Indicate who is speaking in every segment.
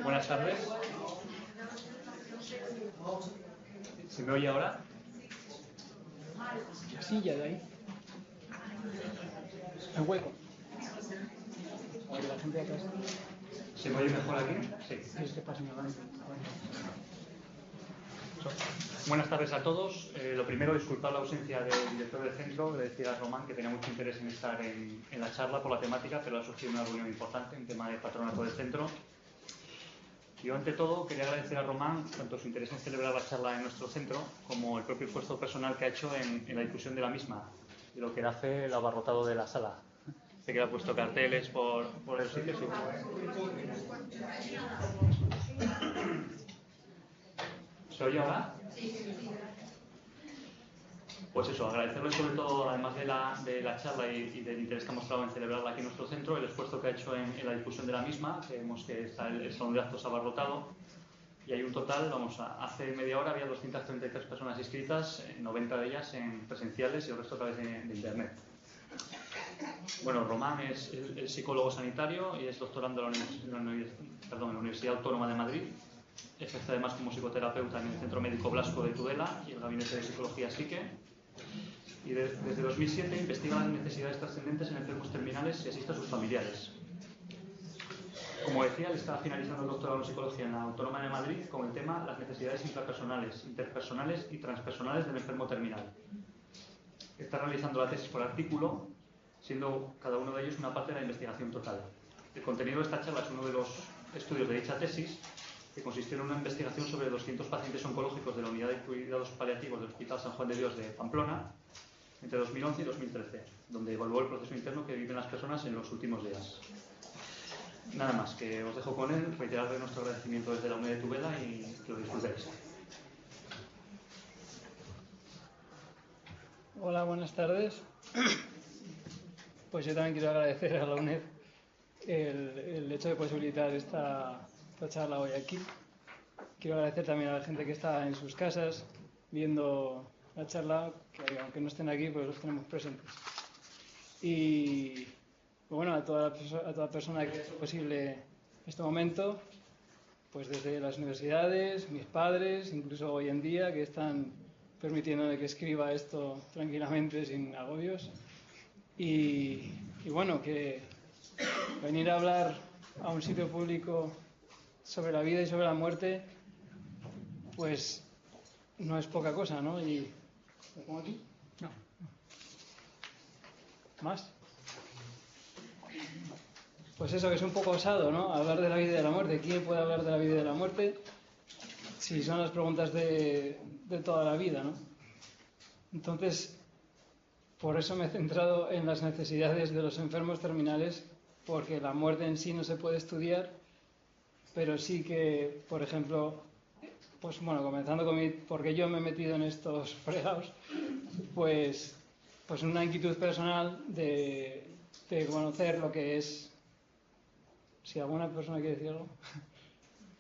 Speaker 1: Buenas tardes. ¿Se me oye ahora?
Speaker 2: La silla de ahí. El hueco. Porque la gente de atrás.
Speaker 1: ¿Se me oye mejor aquí? Sí.
Speaker 2: Es que pasen adelante.
Speaker 1: Buenas tardes a todos. Lo primero, disculpar la ausencia del director del centro. Le decía a Román que tenía mucho interés en estar en la charla por la temática, pero ha surgido una reunión importante, un tema de patronato del centro. Yo, ante todo, quería agradecer a Román tanto su interés en celebrar la charla en nuestro centro como el propio esfuerzo personal que ha hecho en la difusión de la misma, de lo que hace el abarrotado de la sala. Sé que ha puesto carteles por el sitio. Sí. ¿Se oye ahora? Pues eso, agradecerle sobre todo, además de la charla y del interés que ha mostrado en celebrarla aquí en nuestro centro, el esfuerzo que ha hecho en la difusión de la misma, que vemos que está el salón de actos abarrotado, y hay un total, hace media hora había 233 personas inscritas, 90 de ellas en presenciales y el resto a través de internet. Bueno, Román es el psicólogo sanitario y es doctorando en la Universidad Autónoma de Madrid. Ejerce además como psicoterapeuta en el Centro Médico Blasco de Tudela y el Gabinete de Psicología Psique. Y desde 2007 investiga las necesidades trascendentes en enfermos terminales y asiste a sus familiares. Como decía, él está finalizando el doctorado en psicología en la Autónoma de Madrid con el tema las necesidades intrapersonales, interpersonales y transpersonales del enfermo terminal. Está realizando la tesis por artículo, siendo cada uno de ellos una parte de la investigación total. El contenido de esta charla es uno de los estudios de dicha tesis, que consistió en una investigación sobre 200 pacientes oncológicos de la Unidad de Cuidados Paliativos del Hospital San Juan de Dios de Pamplona entre 2011 y 2013, donde evaluó el proceso interno que viven las personas en los últimos días. Nada más, que os dejo con él, reiterarle nuestro agradecimiento desde la UNED de Tudela y que lo disfrutéis.
Speaker 2: Hola, buenas tardes. Pues yo también quiero agradecer a la UNED el hecho de posibilitar esta charla hoy aquí. Quiero agradecer también a la gente que está en sus casas viendo la charla, que aunque no estén aquí, pues los tenemos presentes. Y bueno, a toda persona que ha hecho posible este momento, pues desde las universidades, mis padres, incluso hoy en día, que están permitiéndome que escriba esto tranquilamente, sin agobios. Y bueno, que venir a hablar a un sitio público sobre la vida y sobre la muerte, pues no es poca cosa, ¿no? Y ¿lo pongo aquí? No. ¿Más? Pues eso, que es un poco osado, ¿no? Hablar de la vida y de la muerte. ¿Quién puede hablar de la vida y de la muerte? Si son las preguntas de toda la vida, ¿no? Entonces, por eso me he centrado en las necesidades de los enfermos terminales, porque la muerte en sí no se puede estudiar, pero sí que, por ejemplo, pues bueno, comenzando con porque yo me he metido en estos fregados, pues una inquietud personal de conocer lo que es, si alguna persona quiere decir algo,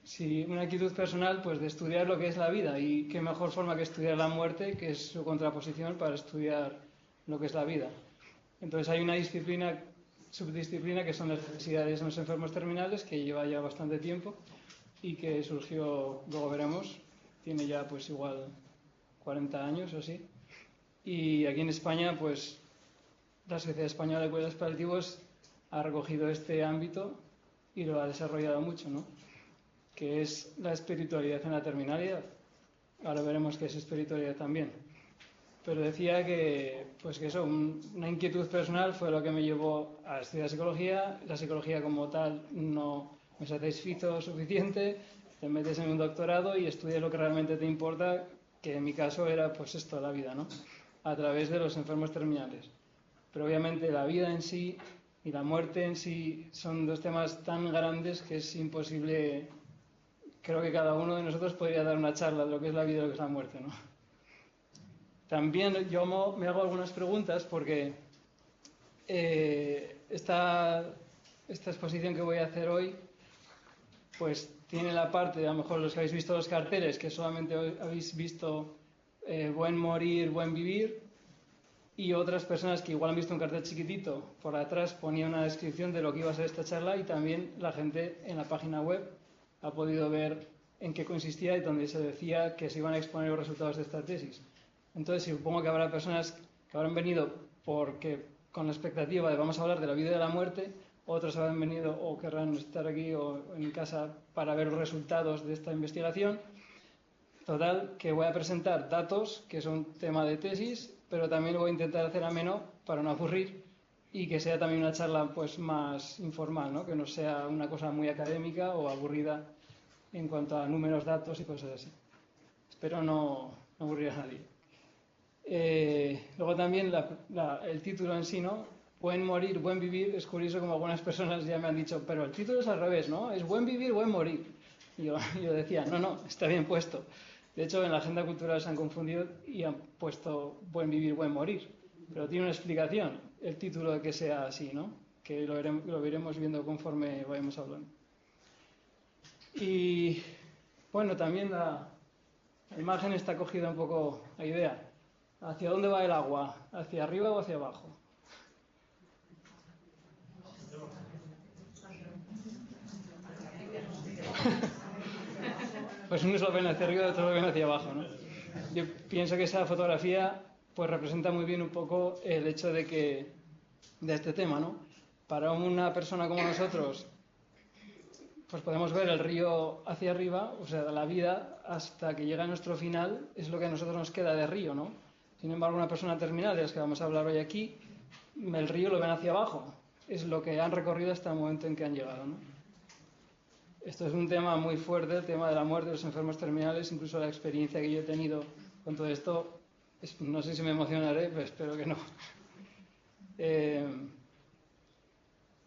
Speaker 2: si una inquietud personal, pues de estudiar lo que es la vida, y qué mejor forma que estudiar la muerte, que es su contraposición, para estudiar lo que es la vida. Entonces hay una subdisciplina que son las necesidades de los enfermos terminales, que lleva ya bastante tiempo y que surgió, luego veremos, tiene ya pues igual 40 años o así. Y aquí en España, pues la Sociedad Española de Cuidados Paliativos ha recogido este ámbito y lo ha desarrollado mucho, ¿no? Que es la espiritualidad en la terminalidad. Ahora veremos qué es espiritualidad también. Pero decía que eso, una inquietud personal fue lo que me llevó a estudiar psicología. La psicología como tal no me satisfizo suficiente. Te metes en un doctorado y estudias lo que realmente te importa, que en mi caso era pues esto, la vida, ¿no? A través de los enfermos terminales. Pero obviamente la vida en sí y la muerte en sí son dos temas tan grandes que es imposible. Creo que cada uno de nosotros podría dar una charla de lo que es la vida y lo que es la muerte, ¿no? También yo me hago algunas preguntas porque esta exposición que voy a hacer hoy pues tiene la parte, a lo mejor los que habéis visto los carteles, que solamente habéis visto buen morir, buen vivir, y otras personas que igual han visto un cartel chiquitito, por atrás ponía una descripción de lo que iba a ser esta charla, y también la gente en la página web ha podido ver en qué consistía y donde se decía que se iban a exponer los resultados de esta tesis. Entonces, supongo que habrá personas que habrán venido porque con la expectativa de vamos a hablar de la vida y de la muerte, otros habrán venido o querrán estar aquí o en casa para ver los resultados de esta investigación. Total, que voy a presentar datos que son tema de tesis, pero también lo voy a intentar hacer ameno para no aburrir y que sea también una charla pues más informal, ¿no? Que no sea una cosa muy académica o aburrida en cuanto a números, datos y cosas así. Espero no aburrir a nadie. Luego también el título en sí, ¿no? Buen morir, buen vivir. Es curioso como algunas personas ya me han dicho, pero el título es al revés, ¿no? Es buen vivir, buen morir. Y yo decía, no, está bien puesto. De hecho, en la agenda cultural se han confundido y han puesto buen vivir, buen morir. Pero tiene una explicación el título de que sea así, ¿no? Que lo veremos viendo conforme vayamos hablando. Y bueno, también la imagen está cogida un poco la idea. ¿Hacia dónde va el agua? ¿Hacia arriba o hacia abajo? Pues unos lo ven hacia arriba y otros lo ven hacia abajo, ¿no? Yo pienso que esa fotografía pues representa muy bien un poco el hecho de este tema, ¿no? Para una persona como nosotros, pues podemos ver el río hacia arriba, o sea, la vida hasta que llega a nuestro final es lo que a nosotros nos queda de río, ¿no? Sin embargo, una persona terminal, de las que vamos a hablar hoy aquí, el río lo ven hacia abajo, es lo que han recorrido hasta el momento en que han llegado, ¿no? Esto es un tema muy fuerte, el tema de la muerte de los enfermos terminales, incluso la experiencia que yo he tenido con todo esto, no sé si me emocionaré, pero espero que no.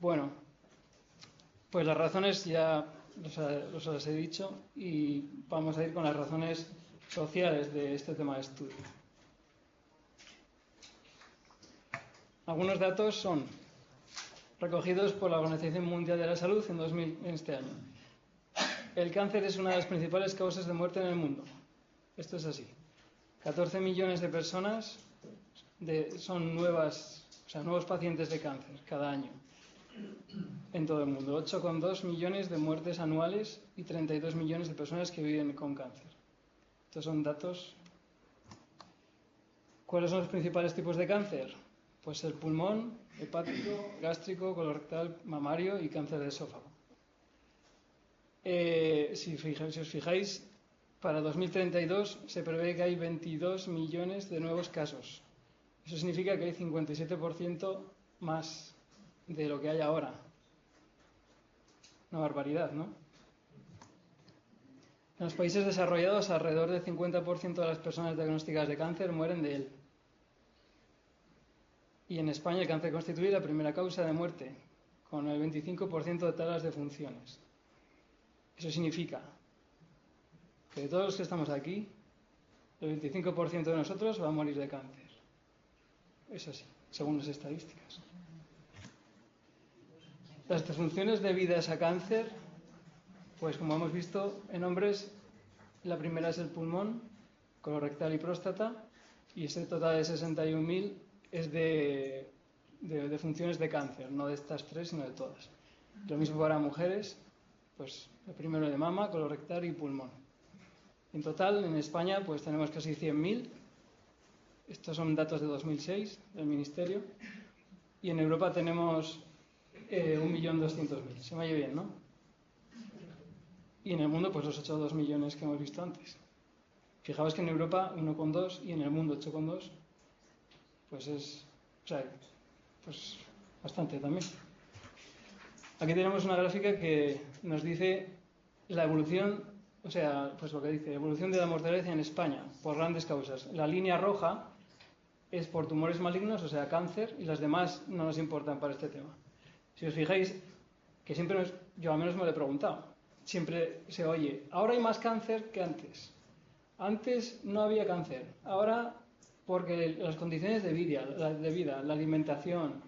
Speaker 2: Bueno, pues las razones ya los he dicho y vamos a ir con las razones sociales de este tema de estudio. Algunos datos son recogidos por la Organización Mundial de la Salud en este año. El cáncer es una de las principales causas de muerte en el mundo. Esto es así. 14 millones de personas son nuevos pacientes de cáncer cada año en todo el mundo. 8,2 millones de muertes anuales y 32 millones de personas que viven con cáncer. Estos son datos. ¿Cuáles son los principales tipos de cáncer? Pues el pulmón, hepático, gástrico, colorectal, mamario y cáncer de esófago. Si os fijáis, para 2032 se prevé que hay 22 millones de nuevos casos. Eso significa que hay 57% más de lo que hay ahora. Una barbaridad, ¿no? En los países desarrollados, alrededor del 50% de las personas diagnosticadas de cáncer mueren de él. Y en España el cáncer constituye la primera causa de muerte, con el 25% de todas las defunciones. Eso significa que de todos los que estamos aquí, el 25% de nosotros va a morir de cáncer. Eso sí, según las estadísticas. Las defunciones debidas a cáncer, pues como hemos visto en hombres, la primera es el pulmón, colorectal y próstata, y ese total de 61.000 es de defunciones de cáncer, no de estas tres, sino de todas. Lo mismo para mujeres, pues el primero de mama, colorectal y pulmón. En total, en España, pues tenemos casi 100.000. Estos son datos de 2006 del Ministerio. Y en Europa tenemos 1.200.000. Se me oye bien, ¿no? Y en el mundo, pues los 8,2 millones que hemos visto antes. Fijaos que en Europa 1,2 y en el mundo 8,2. Pues pues bastante también. Aquí tenemos una gráfica que nos dice la evolución, pues lo que dice, evolución de la mortalidad en España por grandes causas. La línea roja es por tumores malignos, o sea, cáncer, y las demás no nos importan para este tema. Si os fijáis, que siempre yo al menos me lo he preguntado, siempre se oye, ahora hay más cáncer que antes. Antes no había cáncer, ahora porque las condiciones de vida, la alimentación,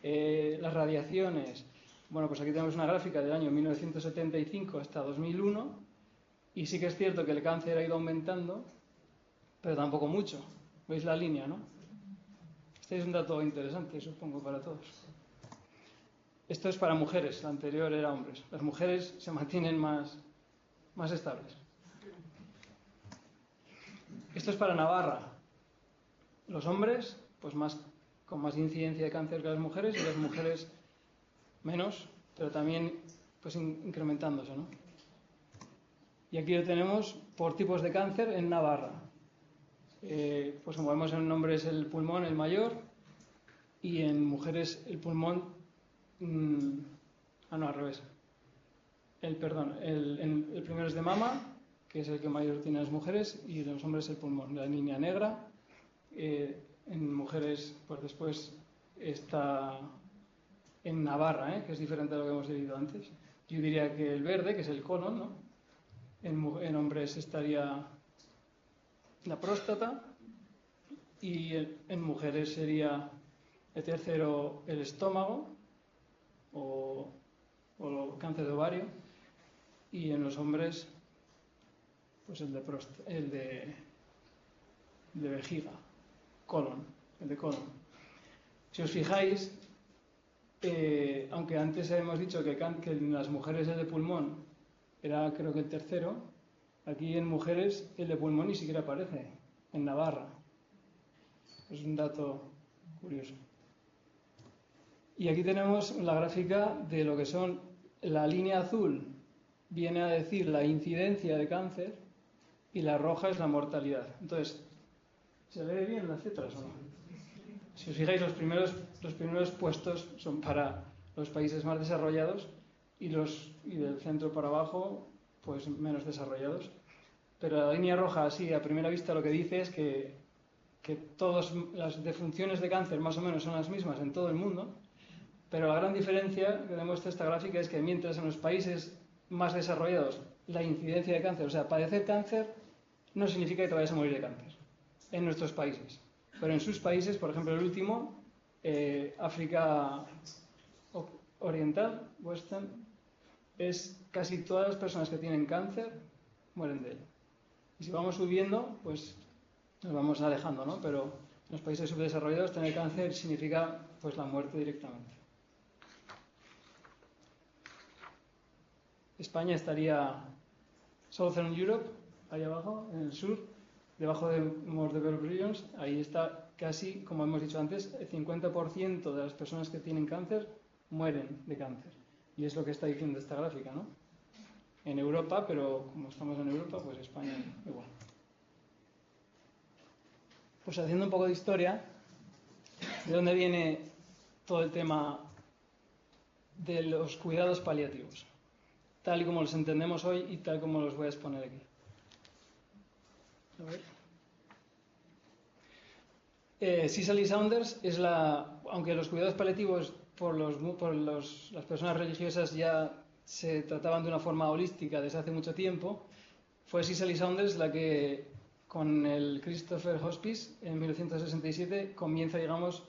Speaker 2: las radiaciones. Bueno, pues aquí tenemos una gráfica del año 1975 hasta 2001 y sí que es cierto que el cáncer ha ido aumentando, pero tampoco mucho. ¿Veis la línea, no? Este es un dato interesante, supongo, para todos. Esto es para mujeres, la anterior era hombres. Las mujeres se mantienen más más estables. Esto es para Navarra. Los hombres, pues con más incidencia de cáncer que las mujeres, y las mujeres menos, pero también pues incrementándose, ¿no? Y aquí lo tenemos por tipos de cáncer en Navarra. Pues como vemos en hombres el pulmón el mayor, y en mujeres el pulmón al revés. El primero es de mama, que es el que mayor tiene las mujeres, y en los hombres el pulmón, la línea negra. En mujeres, pues después está en Navarra, que es diferente a lo que hemos leído antes. Yo diría que el verde, que es el colon, ¿no? En hombres estaría la próstata, y en mujeres sería el tercero el estómago o cáncer de ovario, y en los hombres pues el de vejiga, el de colon. Si os fijáis, aunque antes hemos dicho que en las mujeres el de pulmón era, creo que el tercero, aquí en mujeres el de pulmón ni siquiera aparece, en Navarra. Es un dato curioso. Y aquí tenemos la gráfica de lo que son, la línea azul viene a decir la incidencia de cáncer y la roja es la mortalidad. Entonces, ¿se lee bien las letras o no? Si os fijáis, los primeros puestos son para los países más desarrollados y del centro para abajo, pues menos desarrollados. Pero la línea roja, así a primera vista, lo que dice es que todas las defunciones de cáncer más o menos son las mismas en todo el mundo, pero la gran diferencia que demuestra esta gráfica es que mientras en los países más desarrollados la incidencia de cáncer, o sea, padecer cáncer no significa que te vayas a morir de cáncer en nuestros países, pero en sus países, por ejemplo el último, África Oriental, Western, es casi todas las personas que tienen cáncer mueren de ello. Y si vamos subiendo, pues nos vamos alejando, ¿no? Pero en los países subdesarrollados tener cáncer significa pues la muerte directamente. España estaría Southern Europe, ahí abajo, en el sur, debajo de More Developed Regions. Ahí está casi, como hemos dicho antes, el 50% de las personas que tienen cáncer mueren de cáncer. Y es lo que está diciendo esta gráfica, ¿no? En Europa, pero como estamos en Europa, pues España igual. Pues haciendo un poco de historia, ¿de dónde viene todo el tema de los cuidados paliativos? Tal y como los entendemos hoy y tal como los voy a exponer aquí. A ver. Cicely Saunders es aunque los cuidados paliativos las personas religiosas ya se trataban de una forma holística desde hace mucho tiempo, fue Cicely Saunders la que con el Christopher Hospice en 1967 comienza, digamos,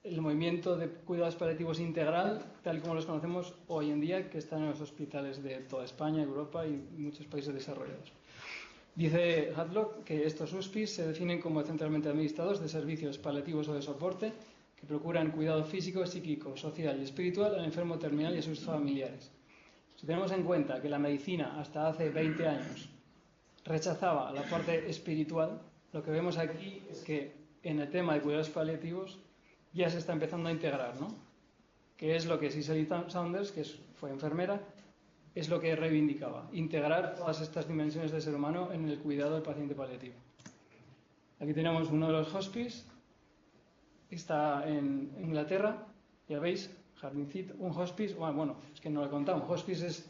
Speaker 2: el movimiento de cuidados paliativos integral, tal y como los conocemos hoy en día, que están en los hospitales de toda España, Europa y muchos países desarrollados. Dice Hadlock que estos hospices se definen como centralmente administrados de servicios paliativos o de soporte que procuran cuidado físico, psíquico, social y espiritual al enfermo terminal y a sus familiares. Si tenemos en cuenta que la medicina hasta hace 20 años rechazaba la parte espiritual, lo que vemos aquí es que en el tema de cuidados paliativos ya se está empezando a integrar, ¿no? Que es lo que Cicely Saunders, que fue enfermera, es lo que reivindicaba, integrar todas estas dimensiones del ser humano en el cuidado del paciente paliativo. Aquí tenemos uno de los hospices, está en Inglaterra, ya veis, jardincito, un hospice, bueno, es que no lo he contado, un hospice es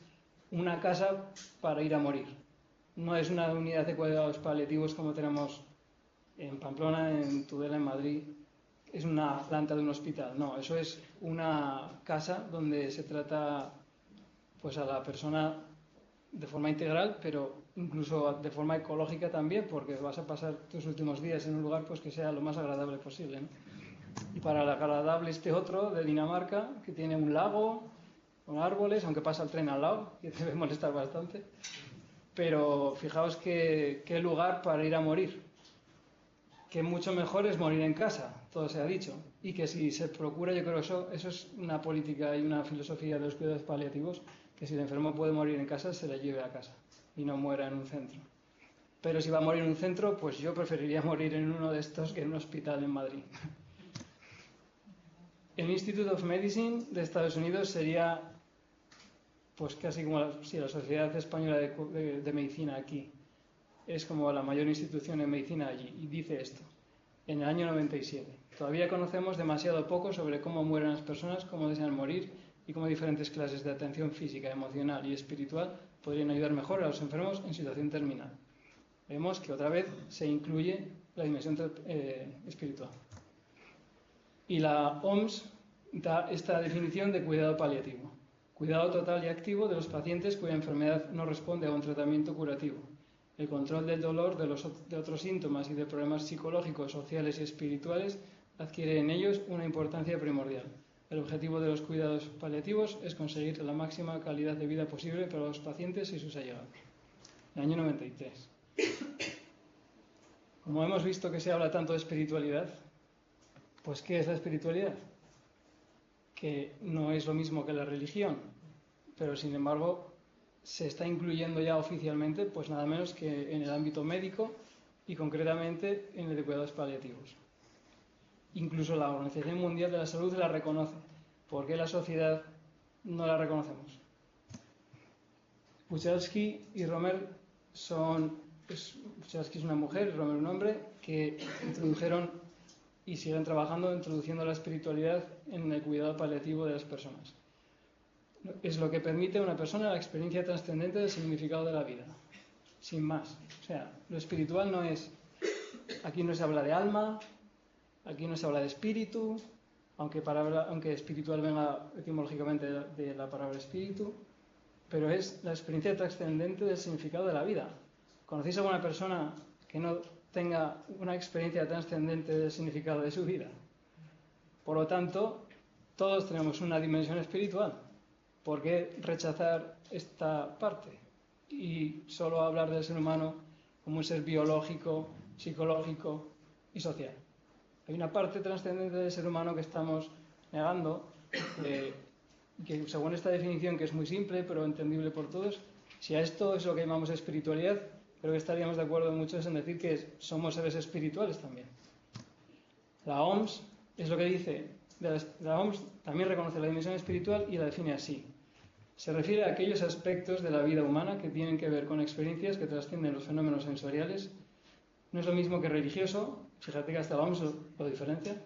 Speaker 2: una casa para ir a morir. No es una unidad de cuidados paliativos como tenemos en Pamplona, en Tudela, en Madrid. Es una planta de un hospital. No, eso es una casa donde se trata pues a la persona de forma integral, pero incluso de forma ecológica también, porque vas a pasar tus últimos días en un lugar pues que sea lo más agradable posible, ¿no? Y para el agradable otro de Dinamarca, que tiene un lago con árboles, aunque pasa el tren al lado, que debe molestar bastante. Pero fijaos qué lugar para ir a morir. Que mucho mejor es morir en casa, todo se ha dicho. Y que si se procura, yo creo que eso es una política y una filosofía de los cuidados paliativos, que si el enfermo puede morir en casa, se le lleve a casa. y no muera en un centro. Pero si va a morir en un centro, pues yo preferiría morir en uno de estos que en un hospital en Madrid. El Institute of Medicine de Estados Unidos sería pues casi como la Sociedad Española de Medicina aquí. Es como la mayor institución en medicina allí. Y dice esto, en el año 97. Todavía conocemos demasiado poco sobre cómo mueren las personas, cómo desean morir y cómo diferentes clases de atención física, emocional y espiritual podrían ayudar mejor a los enfermos en situación terminal. Vemos que otra vez se incluye la dimensión espiritual. Y la OMS da esta definición de cuidado paliativo. Cuidado total y activo de los pacientes cuya enfermedad no responde a un tratamiento curativo. El control del dolor, de otros síntomas y de problemas psicológicos, sociales y espirituales adquiere en ellos una importancia primordial. El objetivo de los cuidados paliativos es conseguir la máxima calidad de vida posible para los pacientes y sus allegados. En el año 93. Como hemos visto que se habla tanto de espiritualidad, pues ¿qué es la espiritualidad? Que no es lo mismo que la religión, pero sin embargo se está incluyendo ya oficialmente, pues nada menos que en el ámbito médico y concretamente en el de cuidados paliativos. Incluso la Organización Mundial de la Salud la reconoce. ¿Por qué la sociedad no la reconocemos? Buchalski y Romer Buchalski es una mujer, Romer un hombre, que introdujeron y siguen trabajando introduciendo la espiritualidad en el cuidado paliativo de las personas. Es lo que permite a una persona la experiencia trascendente del significado de la vida, sin más. O sea, lo espiritual no es... Aquí no se habla de alma, aquí no se habla de espíritu, aunque espiritual venga etimológicamente de la palabra espíritu, pero es la experiencia trascendente del significado de la vida. ¿Conocéis a alguna persona que no tenga una experiencia trascendente del significado de su vida? Por lo tanto, todos tenemos una dimensión espiritual. ¿Por qué rechazar esta parte y solo hablar del ser humano como un ser biológico, psicológico y social? Hay una parte trascendente del ser humano que estamos negando, que según esta definición, que es muy simple pero entendible por todos, si a esto es lo que llamamos espiritualidad, creo que estaríamos de acuerdo muchos en decir que somos seres espirituales también. La OMS es lo que dice, la OMS también reconoce la dimensión espiritual y la define así. Se refiere a aquellos aspectos de la vida humana que tienen que ver con experiencias que trascienden los fenómenos sensoriales. No es lo mismo que religioso, fíjate que hasta la OMS lo diferencia,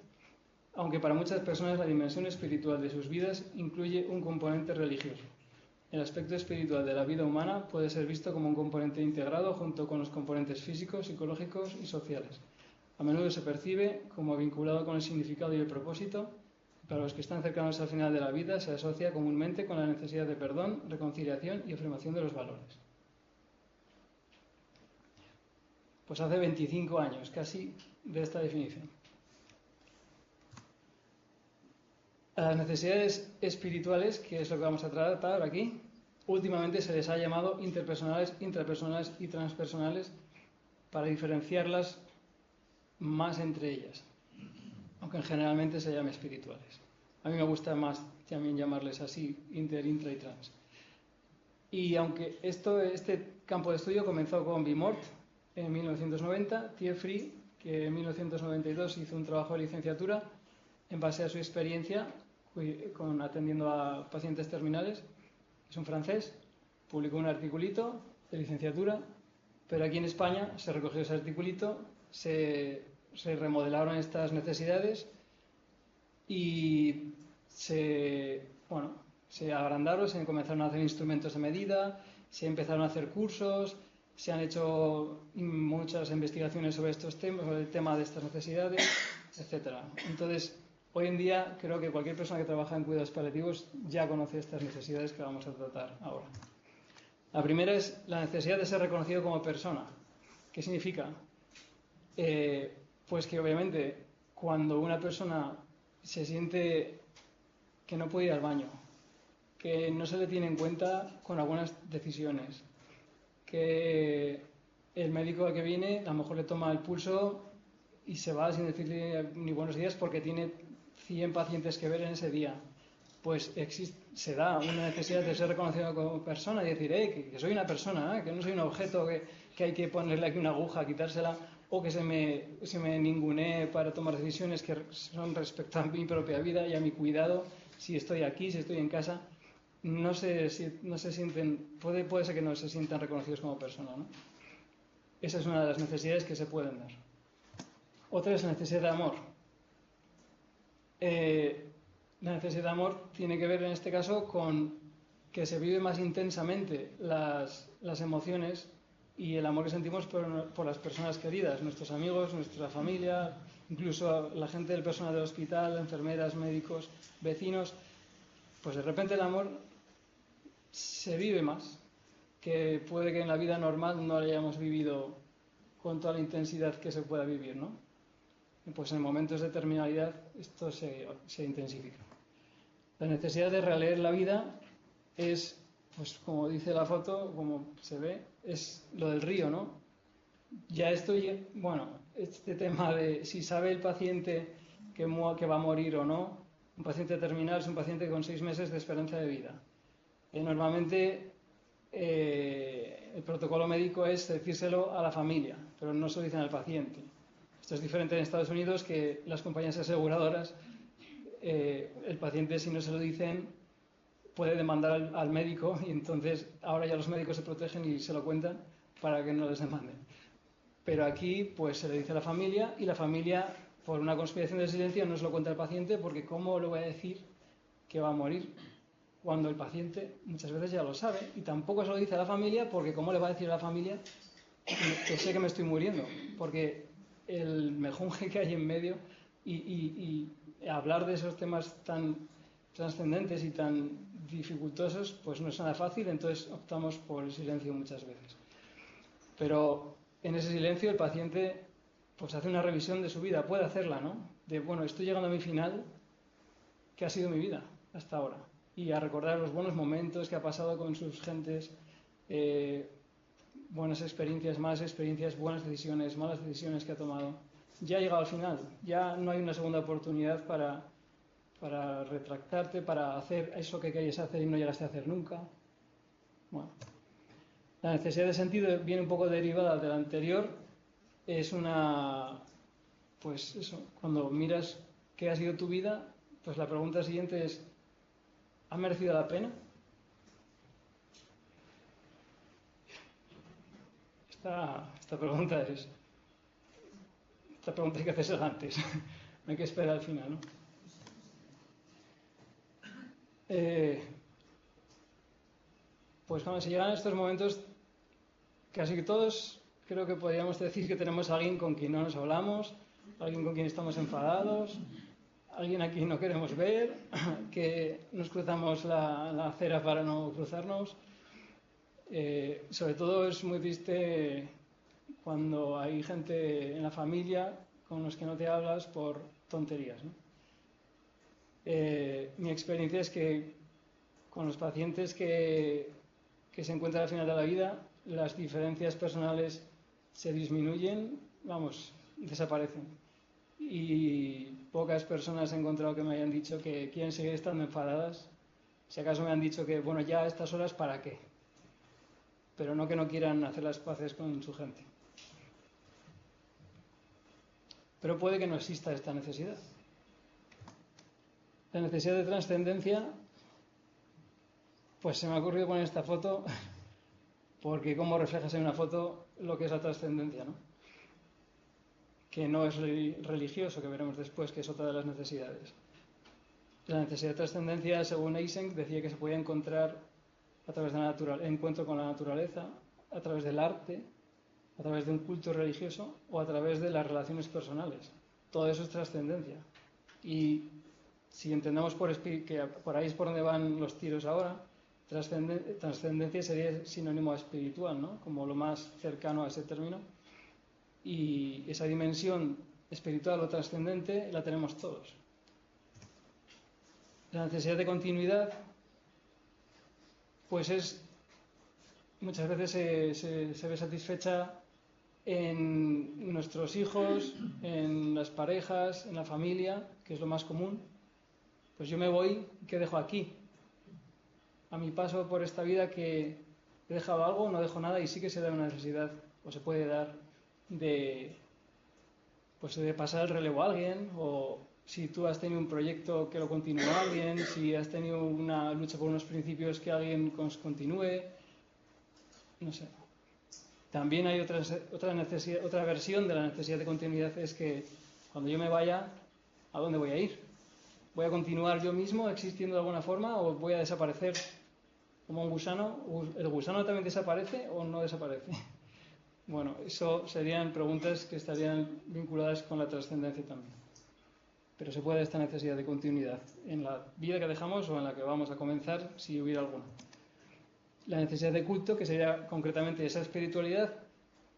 Speaker 2: aunque para muchas personas la dimensión espiritual de sus vidas incluye un componente religioso. El aspecto espiritual de la vida humana puede ser visto como un componente integrado junto con los componentes físicos, psicológicos y sociales. A menudo se percibe como vinculado con el significado y el propósito. Para los que están cercanos al final de la vida se asocia comúnmente con la necesidad de perdón, reconciliación y afirmación de los valores. Pues hace 25 años casi de esta definición. A las necesidades espirituales, que es lo que vamos a tratar aquí, últimamente se les ha llamado interpersonales, intrapersonales y transpersonales para diferenciarlas más entre ellas, aunque generalmente se llame espirituales. A mí me gusta más también llamarles así, inter, intra y trans. Y aunque este campo de estudio comenzó con Bimort en 1990, Thierry, que en 1992 hizo un trabajo de licenciatura en base a su experiencia atendiendo a pacientes terminales, es un francés, publicó un articulito de licenciatura, pero aquí en España se recogió ese articulito, se remodelaron estas necesidades y se agrandaron, se comenzaron a hacer instrumentos de medida, se empezaron a hacer cursos, se han hecho muchas investigaciones sobre estos temas, sobre el tema de estas necesidades, etc. Entonces, hoy en día creo que cualquier persona que trabaja en cuidados paliativos ya conoce estas necesidades que vamos a tratar ahora. La primera es la necesidad de ser reconocido como persona. ¿Qué significa? Pues que obviamente cuando una persona se siente que no puede ir al baño, que no se le tiene en cuenta con algunas decisiones, que el médico que viene a lo mejor le toma el pulso y se va sin decirle ni buenos días porque tiene 100 pacientes que ver en ese día, pues se da una necesidad de ser reconocido como persona y decir, que soy una persona, que no soy un objeto que hay que ponerle aquí una aguja, quitársela, o que se me ningunee para tomar decisiones que son respecto a mi propia vida y a mi cuidado, si estoy aquí, si estoy en casa. No se sienten, puede ser que no se sientan reconocidos como persona, ¿no? Esa es una de las necesidades que se pueden dar. Otra es la necesidad de amor. La necesidad de amor tiene que ver en este caso con que se vive más intensamente las emociones y el amor que sentimos por las personas queridas, nuestros amigos, nuestra familia, incluso la gente del personal del hospital, enfermeras, médicos, vecinos. Pues de repente el amor se vive más, que puede que en la vida normal no lo hayamos vivido con toda la intensidad que se pueda vivir, ¿no? Pues en momentos de terminalidad esto se intensifica. La necesidad de releer la vida es, pues como dice la foto, como se ve, es lo del río, ¿no? Ya estoy, bueno, este tema de si sabe el paciente que va a morir o no, un paciente terminal es un paciente con 6 meses de esperanza de vida. Normalmente el protocolo médico es decírselo a la familia, pero no se lo dicen al paciente. Esto es diferente en Estados Unidos, que las compañías aseguradoras, el paciente, si no se lo dicen, puede demandar al médico, y entonces ahora ya los médicos se protegen y se lo cuentan para que no les demanden. Pero aquí pues se le dice a la familia, y la familia, por una conspiración de silencio, no se lo cuenta al paciente, porque ¿cómo le voy a decir que va a morir cuando el paciente muchas veces ya lo sabe? Y tampoco se lo dice a la familia, porque ¿cómo le va a decir a la familia que sé que me estoy muriendo? Porque el mejunje que hay en medio y hablar de esos temas tan trascendentes y tan dificultosos pues no es nada fácil, entonces optamos por el silencio muchas veces. Pero en ese silencio el paciente pues hace una revisión de su vida, puede hacerla, ¿no? De, bueno, estoy llegando a mi final, ¿qué ha sido mi vida hasta ahora? Y a recordar los buenos momentos que ha pasado con sus gentes, buenas experiencias, malas experiencias, buenas decisiones, malas decisiones que ha tomado. Ya ha llegado al final, ya no hay una segunda oportunidad para retractarte, para hacer eso que querías hacer y no llegaste a hacer nunca. Bueno, la necesidad de sentido viene un poco derivada de la anterior. Es pues eso, cuando miras qué ha sido tu vida, pues la pregunta siguiente es, ¿ha merecido la pena? Esta pregunta hay que hacerse antes, no hay que esperar al final, ¿no? Pues cuando se llegan a estos momentos, casi que todos creo que podríamos decir que tenemos a alguien con quien no nos hablamos, alguien con quien estamos enfadados, alguien a quien no queremos ver, que nos cruzamos la acera para no cruzarnos. Sobre todo es muy triste cuando hay gente en la familia con los que no te hablas por tonterías, ¿no? Mi experiencia es que con los pacientes que se encuentran al final de la vida, las diferencias personales se disminuyen, desaparecen. Y pocas personas he encontrado que me hayan dicho que quieren seguir estando enfadadas. Si acaso me han dicho que, bueno, ya a estas horas, ¿para qué? Pero no que no quieran hacer las paces con su gente. Pero puede que no exista esta necesidad. La necesidad de trascendencia, pues se me ha ocurrido poner esta foto porque cómo reflejas en una foto lo que es la trascendencia, ¿no? Que no es religioso, que veremos después, que es otra de las necesidades. La necesidad de trascendencia, según Eysenck, decía que se podía encontrar a través del encuentro con la naturaleza, a través del arte, a través de un culto religioso o a través de las relaciones personales. Todo eso es trascendencia. Y si entendemos que por ahí es por donde van los tiros ahora, trascendencia sería sinónimo a espiritual, ¿no? Como lo más cercano a ese término. Y esa dimensión espiritual o trascendente la tenemos todos. La necesidad de continuidad, pues muchas veces se ve satisfecha en nuestros hijos, en las parejas, en la familia, que es lo más común. Pues yo me voy, ¿qué dejo aquí? a mi paso por esta vida que he dejado algo, no dejo nada, y sí que se da una necesidad, o se puede dar, de pasar el relevo a alguien, o si tú has tenido un proyecto que lo continúe alguien, si has tenido una lucha por unos principios que alguien continúe, no sé. También hay otra versión de la necesidad de continuidad, es que cuando yo me vaya, ¿a dónde voy a ir? ¿Voy a continuar yo mismo existiendo de alguna forma o voy a desaparecer como un gusano? ¿El gusano también desaparece o no desaparece? Bueno, eso serían preguntas que estarían vinculadas con la trascendencia también. Pero se puede esta necesidad de continuidad en la vida que dejamos o en la que vamos a comenzar, si hubiera alguna. La necesidad de culto, que sería concretamente esa espiritualidad,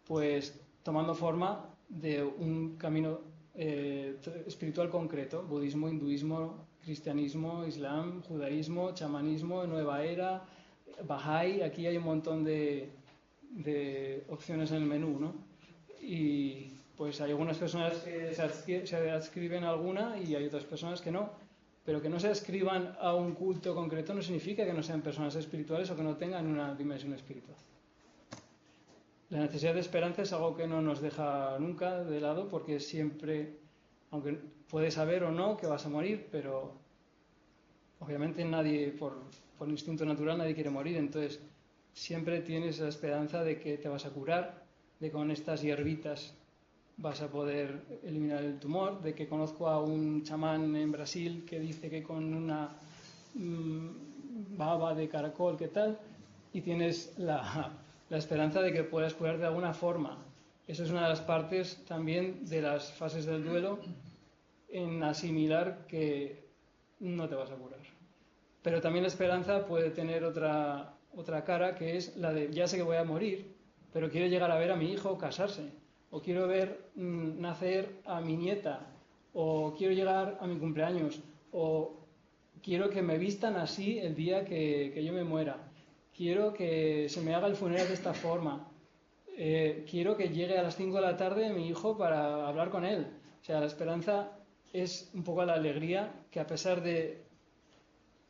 Speaker 2: pues tomando forma de un camino espiritual concreto: budismo, hinduismo, cristianismo, islam, judaísmo, chamanismo, nueva era, Bahá'í. Aquí hay un montón de opciones en el menú, ¿no? Y pues hay algunas personas que se adscriben a alguna y hay otras personas que no. Pero que no se adscriban a un culto concreto no significa que no sean personas espirituales o que no tengan una dimensión espiritual. La necesidad de esperanza es algo que no nos deja nunca de lado, porque siempre, aunque puedes saber o no que vas a morir, pero obviamente nadie, por instinto natural, nadie quiere morir. Entonces siempre tienes la esperanza de que te vas a curar, de que con estas hierbitas vas a poder eliminar el tumor, de que conozco a un chamán en Brasil que dice que con una baba de caracol, ¿qué tal? Y tienes la esperanza de que puedas curar de alguna forma. Eso es una de las partes también de las fases del duelo, en asimilar que no te vas a curar. Pero también la esperanza puede tener otra cara, que es la de: ya sé que voy a morir, pero quiero llegar a ver a mi hijo casarse, o quiero ver nacer a mi nieta, o quiero llegar a mi cumpleaños, o quiero que me vistan así el día que yo me muera, quiero que se me haga el funeral de esta forma, quiero que llegue a las 5 de la tarde mi hijo para hablar con él. O sea, la esperanza es un poco la alegría que, a pesar de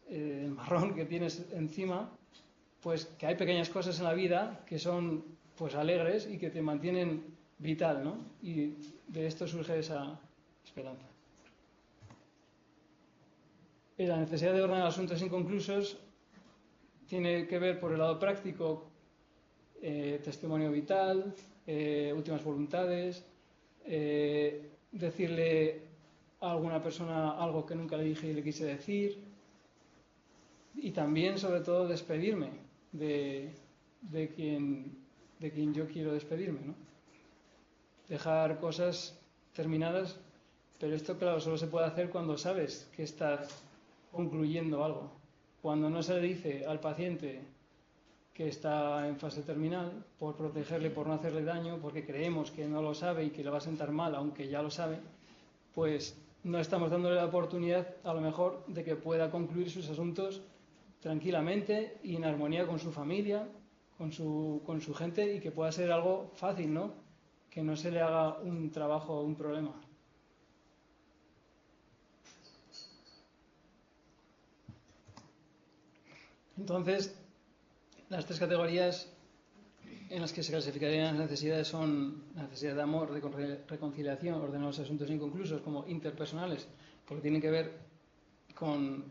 Speaker 2: el marrón que tienes encima, pues que hay pequeñas cosas en la vida que son pues alegres y que te mantienen vital, ¿no? Y de esto surge esa esperanza. La necesidad de ordenar asuntos inconclusos tiene que ver, por el lado práctico, testimonio vital, últimas voluntades, decirle a alguna persona algo que nunca le dije y le quise decir, y también, sobre todo, despedirme de quien yo quiero despedirme, ¿no? Dejar cosas terminadas, pero esto, claro, solo se puede hacer cuando sabes que estás concluyendo algo. Cuando no se le dice al paciente que está en fase terminal, por protegerle, por no hacerle daño, porque creemos que no lo sabe y que le va a sentar mal, aunque ya lo sabe, pues no estamos dándole la oportunidad, a lo mejor, de que pueda concluir sus asuntos tranquilamente y en armonía con su familia, con su gente, y que pueda ser algo fácil, ¿no? Que no se le haga un trabajo o un problema. Entonces, las tres categorías en las que se clasificarían las necesidades son la necesidad de amor, de reconciliación, ordenar los asuntos inconclusos, como interpersonales, porque tienen que ver con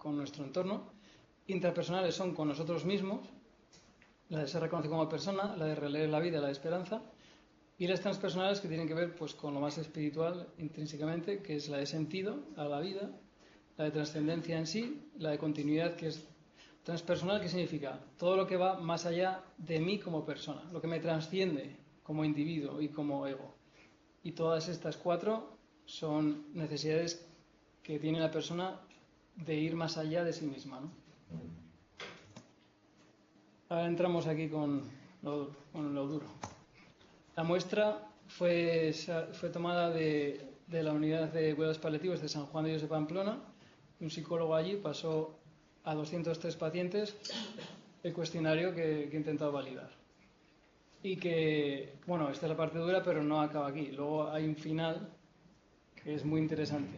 Speaker 2: nuestro entorno. Intrapersonales son con nosotros mismos, la de ser reconocido como persona, la de releer la vida, la de esperanza. Y las transpersonales, que tienen que ver pues con lo más espiritual intrínsecamente, que es la de sentido a la vida, la de trascendencia en sí, la de continuidad, que es transpersonal, que significa todo lo que va más allá de mí como persona, lo que me trasciende como individuo y como ego. Y todas estas cuatro son necesidades que tiene la persona de ir más allá de sí misma, ¿no? Ahora entramos aquí con lo duro. La muestra fue tomada de la unidad de cuidados paliativos de San Juan de Dios de Pamplona. Un psicólogo allí pasó a 203 pacientes el cuestionario que he intentado validar. Y que, bueno, esta es la parte dura, pero no acaba aquí. Luego hay un final que es muy interesante.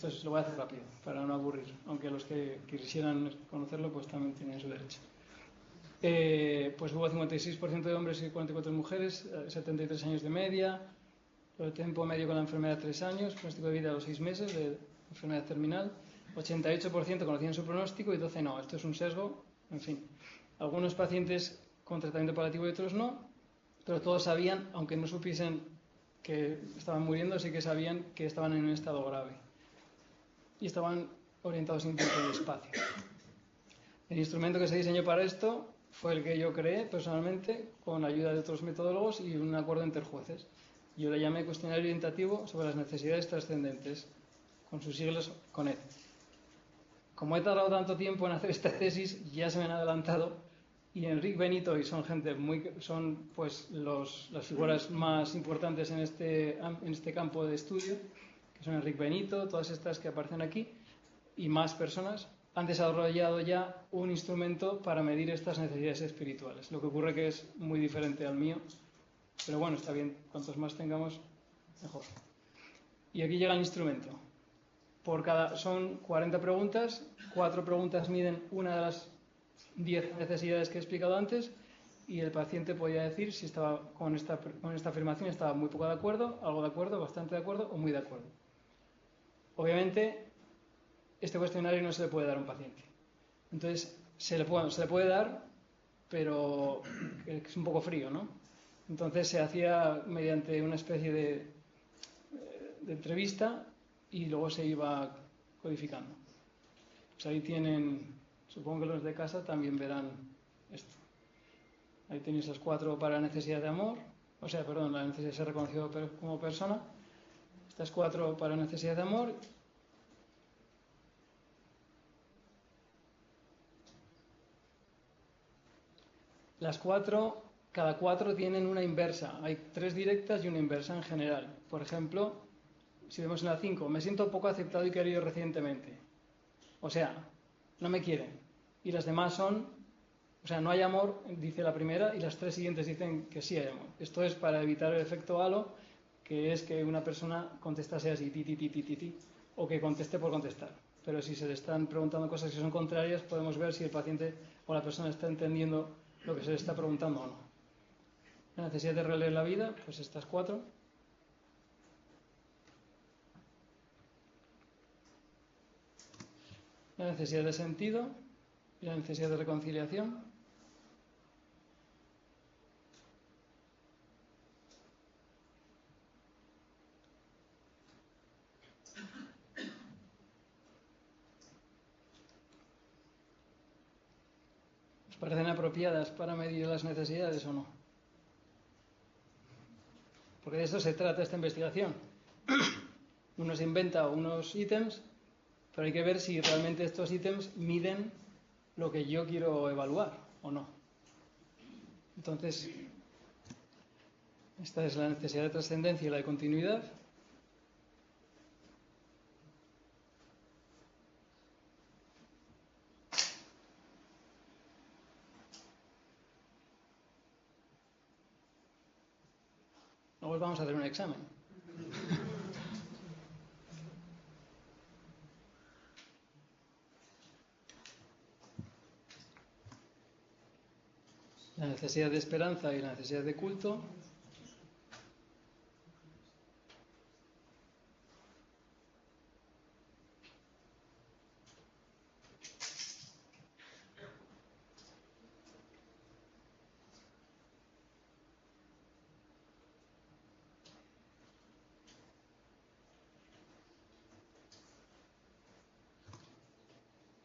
Speaker 2: Esto lo voy a hacer rápido, para no aburrir, aunque los que quisieran conocerlo pues también tienen su derecho. Pues hubo 56% de hombres y 44% de mujeres, 73 años de media, el tiempo medio con la enfermedad 3 años, pronóstico de vida a los 6 meses de enfermedad terminal, 88% conocían su pronóstico y 12% no. Esto es un sesgo, en fin. Algunos pacientes con tratamiento paliativo y otros no, pero todos sabían, aunque no supiesen que estaban muriendo, sí que sabían que estaban en un estado grave y estaban orientados en tiempo y espacio. El instrumento que se diseñó para esto fue el que yo creé personalmente con la ayuda de otros metodólogos y un acuerdo interjueces. Yo le llamé cuestionario orientativo sobre las necesidades trascendentes, con sus siglas CONET. Como he tardado tanto tiempo en hacer esta tesis, ya se me han adelantado, y Enrique Benito, y son pues las figuras más importantes en este campo de estudio, que son Enrique Benito, todas estas que aparecen aquí, y más personas, han desarrollado ya un instrumento para medir estas necesidades espirituales. Lo que ocurre que es muy diferente al mío, pero bueno, está bien, cuantos más tengamos, mejor. Y aquí llega el instrumento. Son 40 preguntas, 4 preguntas miden una de las 10 necesidades que he explicado antes, y el paciente podía decir si estaba con esta afirmación estaba muy poco de acuerdo, algo de acuerdo, bastante de acuerdo o muy de acuerdo. Obviamente, este cuestionario no se le puede dar a un paciente. Entonces, se le puede dar, pero es un poco frío, ¿no? Entonces se hacía mediante una especie de entrevista y luego se iba codificando. Pues ahí tienen, supongo que los de casa también verán esto. Ahí tenéis las 4 para necesidad de amor, la necesidad de ser reconocido como persona. Estas 4 para necesidad de amor. Las 4, cada 4 tienen una inversa. Hay 3 directas y una inversa en general. Por ejemplo, si vemos en la 5, me siento poco aceptado y querido recientemente. O sea, no me quieren. Y las demás no hay amor, dice la primera, y las 3 siguientes dicen que sí hay amor. Esto es para evitar el efecto halo, que es que una persona contestase así, ti, o que conteste por contestar. Pero si se le están preguntando cosas que son contrarias, podemos ver si el paciente o la persona está entendiendo lo que se le está preguntando o no. La necesidad de releer la vida, pues estas 4. La necesidad de sentido y la necesidad de reconciliación. ¿Os parecen apropiadas para medir las necesidades o no? Porque de eso se trata esta investigación. Uno se inventa unos ítems, pero hay que ver si realmente estos ítems miden lo que yo quiero evaluar o no. Entonces, esta es la necesidad de trascendencia y la de continuidad. Luego vamos a hacer un examen. La necesidad de esperanza y la necesidad de culto.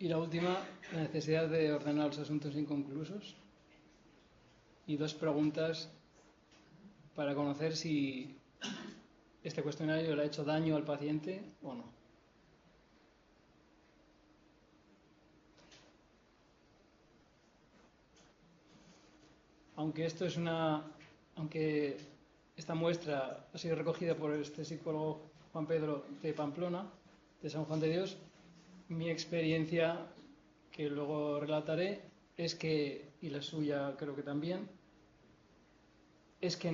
Speaker 2: Y la última, la necesidad de ordenar los asuntos inconclusos. Y 2 preguntas para conocer si este cuestionario le ha hecho daño al paciente o no. Aunque esta muestra ha sido recogida por este psicólogo Juan Pedro de Pamplona, de San Juan de Dios, mi experiencia, que luego relataré, es que, y la suya creo que también, es que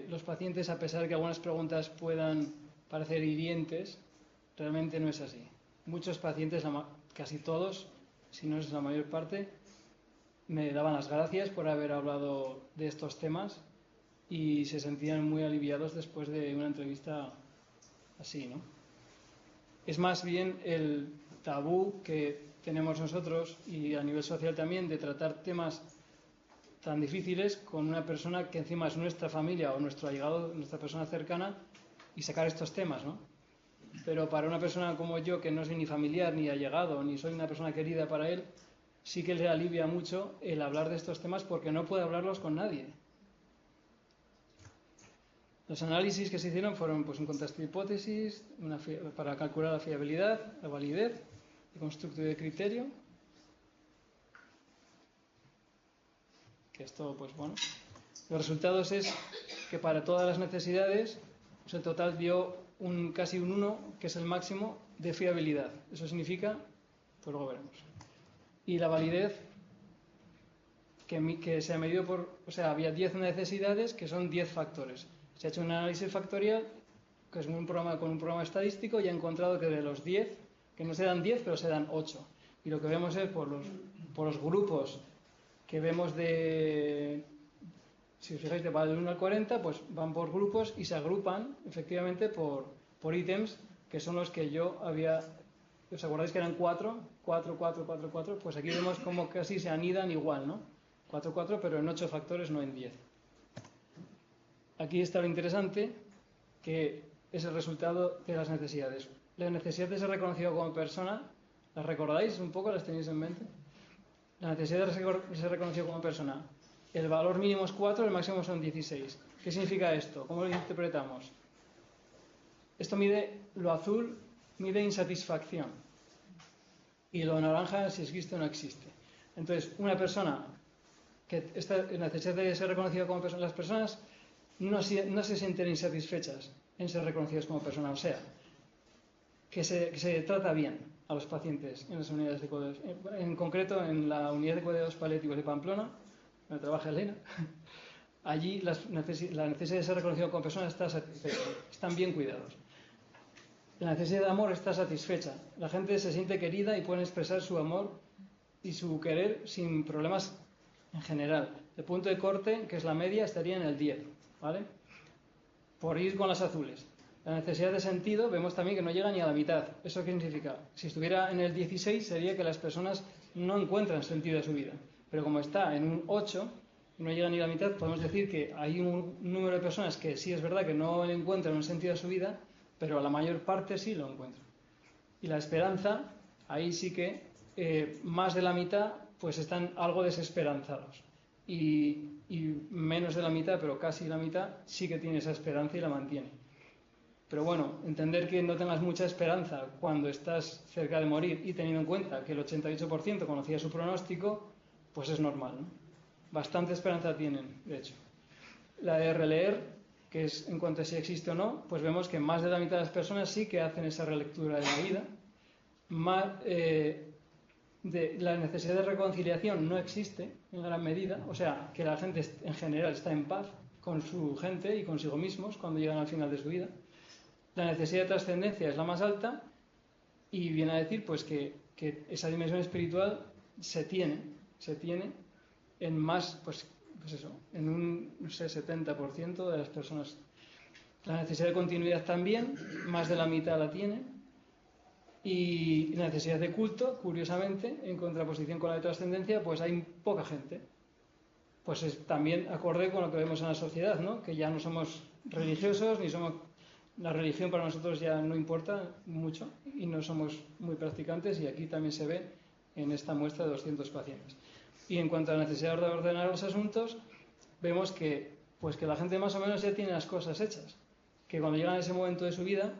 Speaker 2: los pacientes, a pesar de que algunas preguntas puedan parecer hirientes, Realmente no es así. Muchos pacientes, casi todos, si no es la mayor parte, me daban las gracias por haber hablado de estos temas y se sentían muy aliviados después de una entrevista así, ¿no? Es más bien el tabú que tenemos nosotros y a nivel social también de tratar temas tan difíciles con una persona que encima es nuestra familia o nuestro allegado, nuestra persona cercana, y sacar estos temas, ¿no? Pero para una persona como yo, que no soy ni familiar, ni allegado, ni soy una persona querida para él, sí que le alivia mucho el hablar de estos temas porque no puede hablarlos con nadie. Los análisis que se hicieron fueron pues, un contraste de hipótesis para calcular la fiabilidad, la validez, el constructo de criterio. Que esto, pues bueno. Los resultados es que para todas las necesidades, pues, el total dio casi un 1, que es el máximo de fiabilidad. Eso significa, pues luego veremos. Y la validez, que se ha medido por, o sea, había 10 necesidades que son 10 factores. Se ha hecho un análisis factorial, que es con un programa estadístico, y ha encontrado que de los 10, que no se dan 10, pero se dan 8. Y lo que vemos es por los grupos que vemos si os fijáis, va del 1 al 40, pues van por grupos y se agrupan efectivamente por ítems, que son los que yo había. ¿Os acordáis que eran 4? 4, 4, 4, 4. Pues aquí vemos como casi se anidan igual, ¿no? 4, 4, pero en 8 factores, no en 10. Aquí está lo interesante, que es el resultado de las necesidades. Las necesidades de ser reconocido como persona, ¿las recordáis un poco? ¿Las tenéis en mente? La necesidad de ser reconocido como persona. El valor mínimo es 4, el máximo son 16. ¿Qué significa esto? ¿Cómo lo interpretamos? Esto lo azul mide insatisfacción. Y lo naranja si existe o no existe. Entonces, una persona que esta necesidad de ser reconocida como persona, las personas no se sienten insatisfechas en ser reconocidas como persona. O sea, que se trata bien a los pacientes en las unidades de cuidados. En concreto, en la unidad de cuidados paliativos de Pamplona, donde trabaja Elena, allí la necesidad de ser reconocido como persona está satisfecha. Están bien cuidados. La necesidad de amor está satisfecha. La gente se siente querida y puede expresar su amor y su querer sin problemas en general. El punto de corte, que es la media, estaría en el 10, ¿vale? Por ir con las azules. La necesidad de sentido, vemos también que no llega ni a la mitad. ¿Eso qué significa? Si estuviera en el 16, sería que las personas no encuentran sentido de su vida. Pero como está en un 8, no llega ni a la mitad, podemos decir que hay un número de personas que sí es verdad que no encuentran un sentido de su vida, pero la mayor parte sí lo encuentran. Y la esperanza, ahí sí que más de la mitad pues están algo desesperanzados. Y menos de la mitad, pero casi la mitad, sí que tiene esa esperanza y la mantiene. Pero bueno, entender que no tengas mucha esperanza cuando estás cerca de morir y teniendo en cuenta que el 88% conocía su pronóstico, pues es normal, ¿no? Bastante esperanza tienen, de hecho. La de releer, que es en cuanto a si existe o no, pues vemos que más de la mitad de las personas sí que hacen esa relectura de la vida. La necesidad de reconciliación no existe en gran medida, o sea, que la gente en general está en paz con su gente y consigo mismos cuando llegan al final de su vida. La necesidad de trascendencia es la más alta y viene a decir pues que esa dimensión espiritual se tiene en más, pues eso, en un, no sé, 70% de las personas. La necesidad de continuidad también, más de la mitad la tiene. Y la necesidad de culto, curiosamente, en contraposición con la de trascendencia, pues hay poca gente. Pues es también acorde con lo que vemos en la sociedad, ¿no? Que ya no somos religiosos, ni somos... La religión para nosotros ya no importa mucho y no somos muy practicantes, y aquí también se ve en esta muestra de 200 pacientes. Y en cuanto a la necesidad de ordenar los asuntos, vemos que la gente más o menos ya tiene las cosas hechas, que cuando llegan a ese momento de su vida,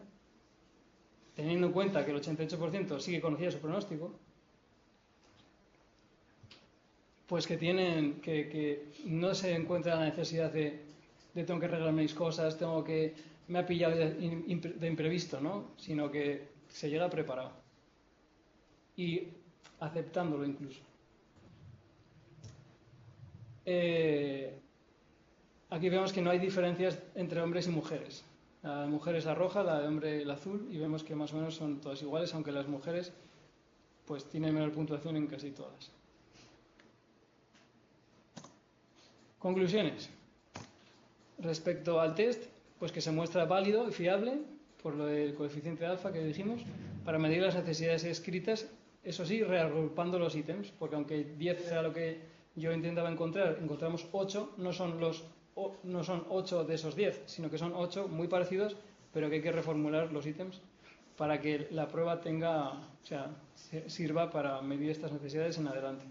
Speaker 2: teniendo en cuenta que el 88% sí que conocía su pronóstico, pues que no se encuentra la necesidad de tengo que arreglar mis cosas, me ha pillado de imprevisto, ¿no? Sino que se llega preparado y aceptándolo incluso. Aquí vemos que no hay diferencias entre hombres y mujeres. La de mujer es la roja, la de hombre el azul, y vemos que más o menos son todas iguales, aunque las mujeres pues tienen menor puntuación en casi todas. Conclusiones. Respecto al test, pues que se muestra válido y fiable, por lo del coeficiente alfa que dijimos, para medir las necesidades escritas, eso sí, reagrupando los ítems, porque aunque 10 era lo que yo intentaba encontrar, encontramos 8, no son 8 de esos 10, sino que son 8 muy parecidos, pero que hay que reformular los ítems para que la prueba sirva para medir estas necesidades en adelante.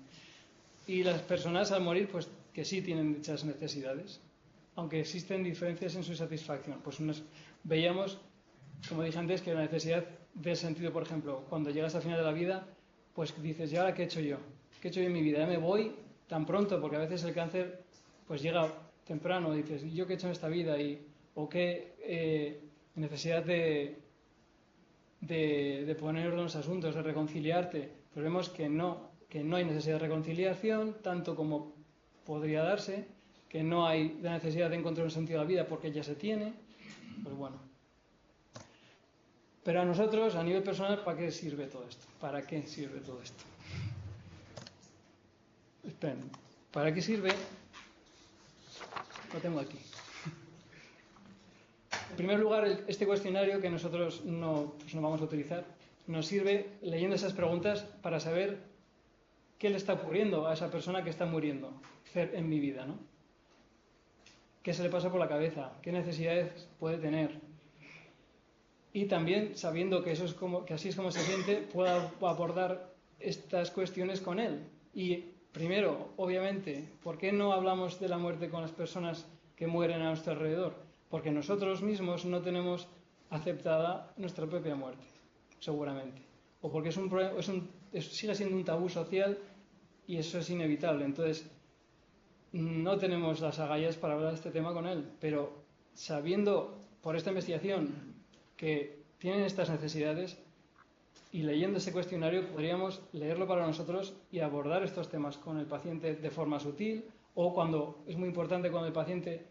Speaker 2: Y las personas al morir, pues que sí tienen dichas necesidades, aunque existen diferencias en su satisfacción. Pues veíamos, como dije antes, que la necesidad del sentido, por ejemplo, cuando llegas al final de la vida, pues dices, ¿y ahora qué he hecho yo? ¿Qué he hecho yo en mi vida? Ya me voy tan pronto, porque a veces el cáncer pues llega temprano, dices, ¿y yo qué he hecho en esta vida? ¿O qué necesidad de poner orden en los asuntos, de reconciliarte? Pues vemos que no hay necesidad de reconciliación, tanto como podría darse, que no hay la necesidad de encontrar un sentido a la vida porque ya se tiene. Pues bueno. Pero a nosotros, a nivel personal, ¿para qué sirve todo esto? ¿Para qué sirve todo esto? Esperen, ¿para qué sirve? Lo tengo aquí. En primer lugar, este cuestionario que nosotros no vamos a utilizar, nos sirve leyendo esas preguntas para saber qué le está ocurriendo a esa persona que está muriendo en mi vida, ¿no? ¿Qué se le pasa por la cabeza? ¿Qué necesidades puede tener? Y también, sabiendo que así es como se siente, puedo abordar estas cuestiones con él. Y primero, obviamente, ¿por qué no hablamos de la muerte con las personas que mueren a nuestro alrededor? Porque nosotros mismos no tenemos aceptada nuestra propia muerte, seguramente. O porque sigue siendo un tabú social y eso es inevitable. Entonces, no tenemos las agallas para hablar de este tema con él, pero sabiendo por esta investigación que tienen estas necesidades y leyendo ese cuestionario podríamos leerlo para nosotros y abordar estos temas con el paciente de forma sutil, o cuando es muy importante, cuando el paciente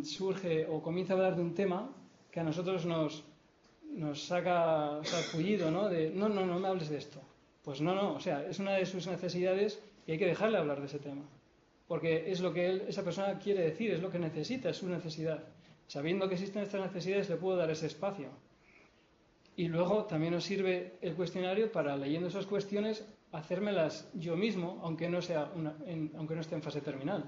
Speaker 2: surge o comienza a hablar de un tema que a nosotros nos saca sarpullido, ¿no? No me hables de esto. Pues no, es una de sus necesidades y hay que dejarle hablar de ese tema, porque es lo que esa persona quiere decir, es lo que necesita, es su necesidad. Sabiendo que existen estas necesidades, le puedo dar ese espacio. Y luego también nos sirve el cuestionario para, leyendo esas cuestiones, hacérmelas yo mismo, aunque no esté en fase terminal,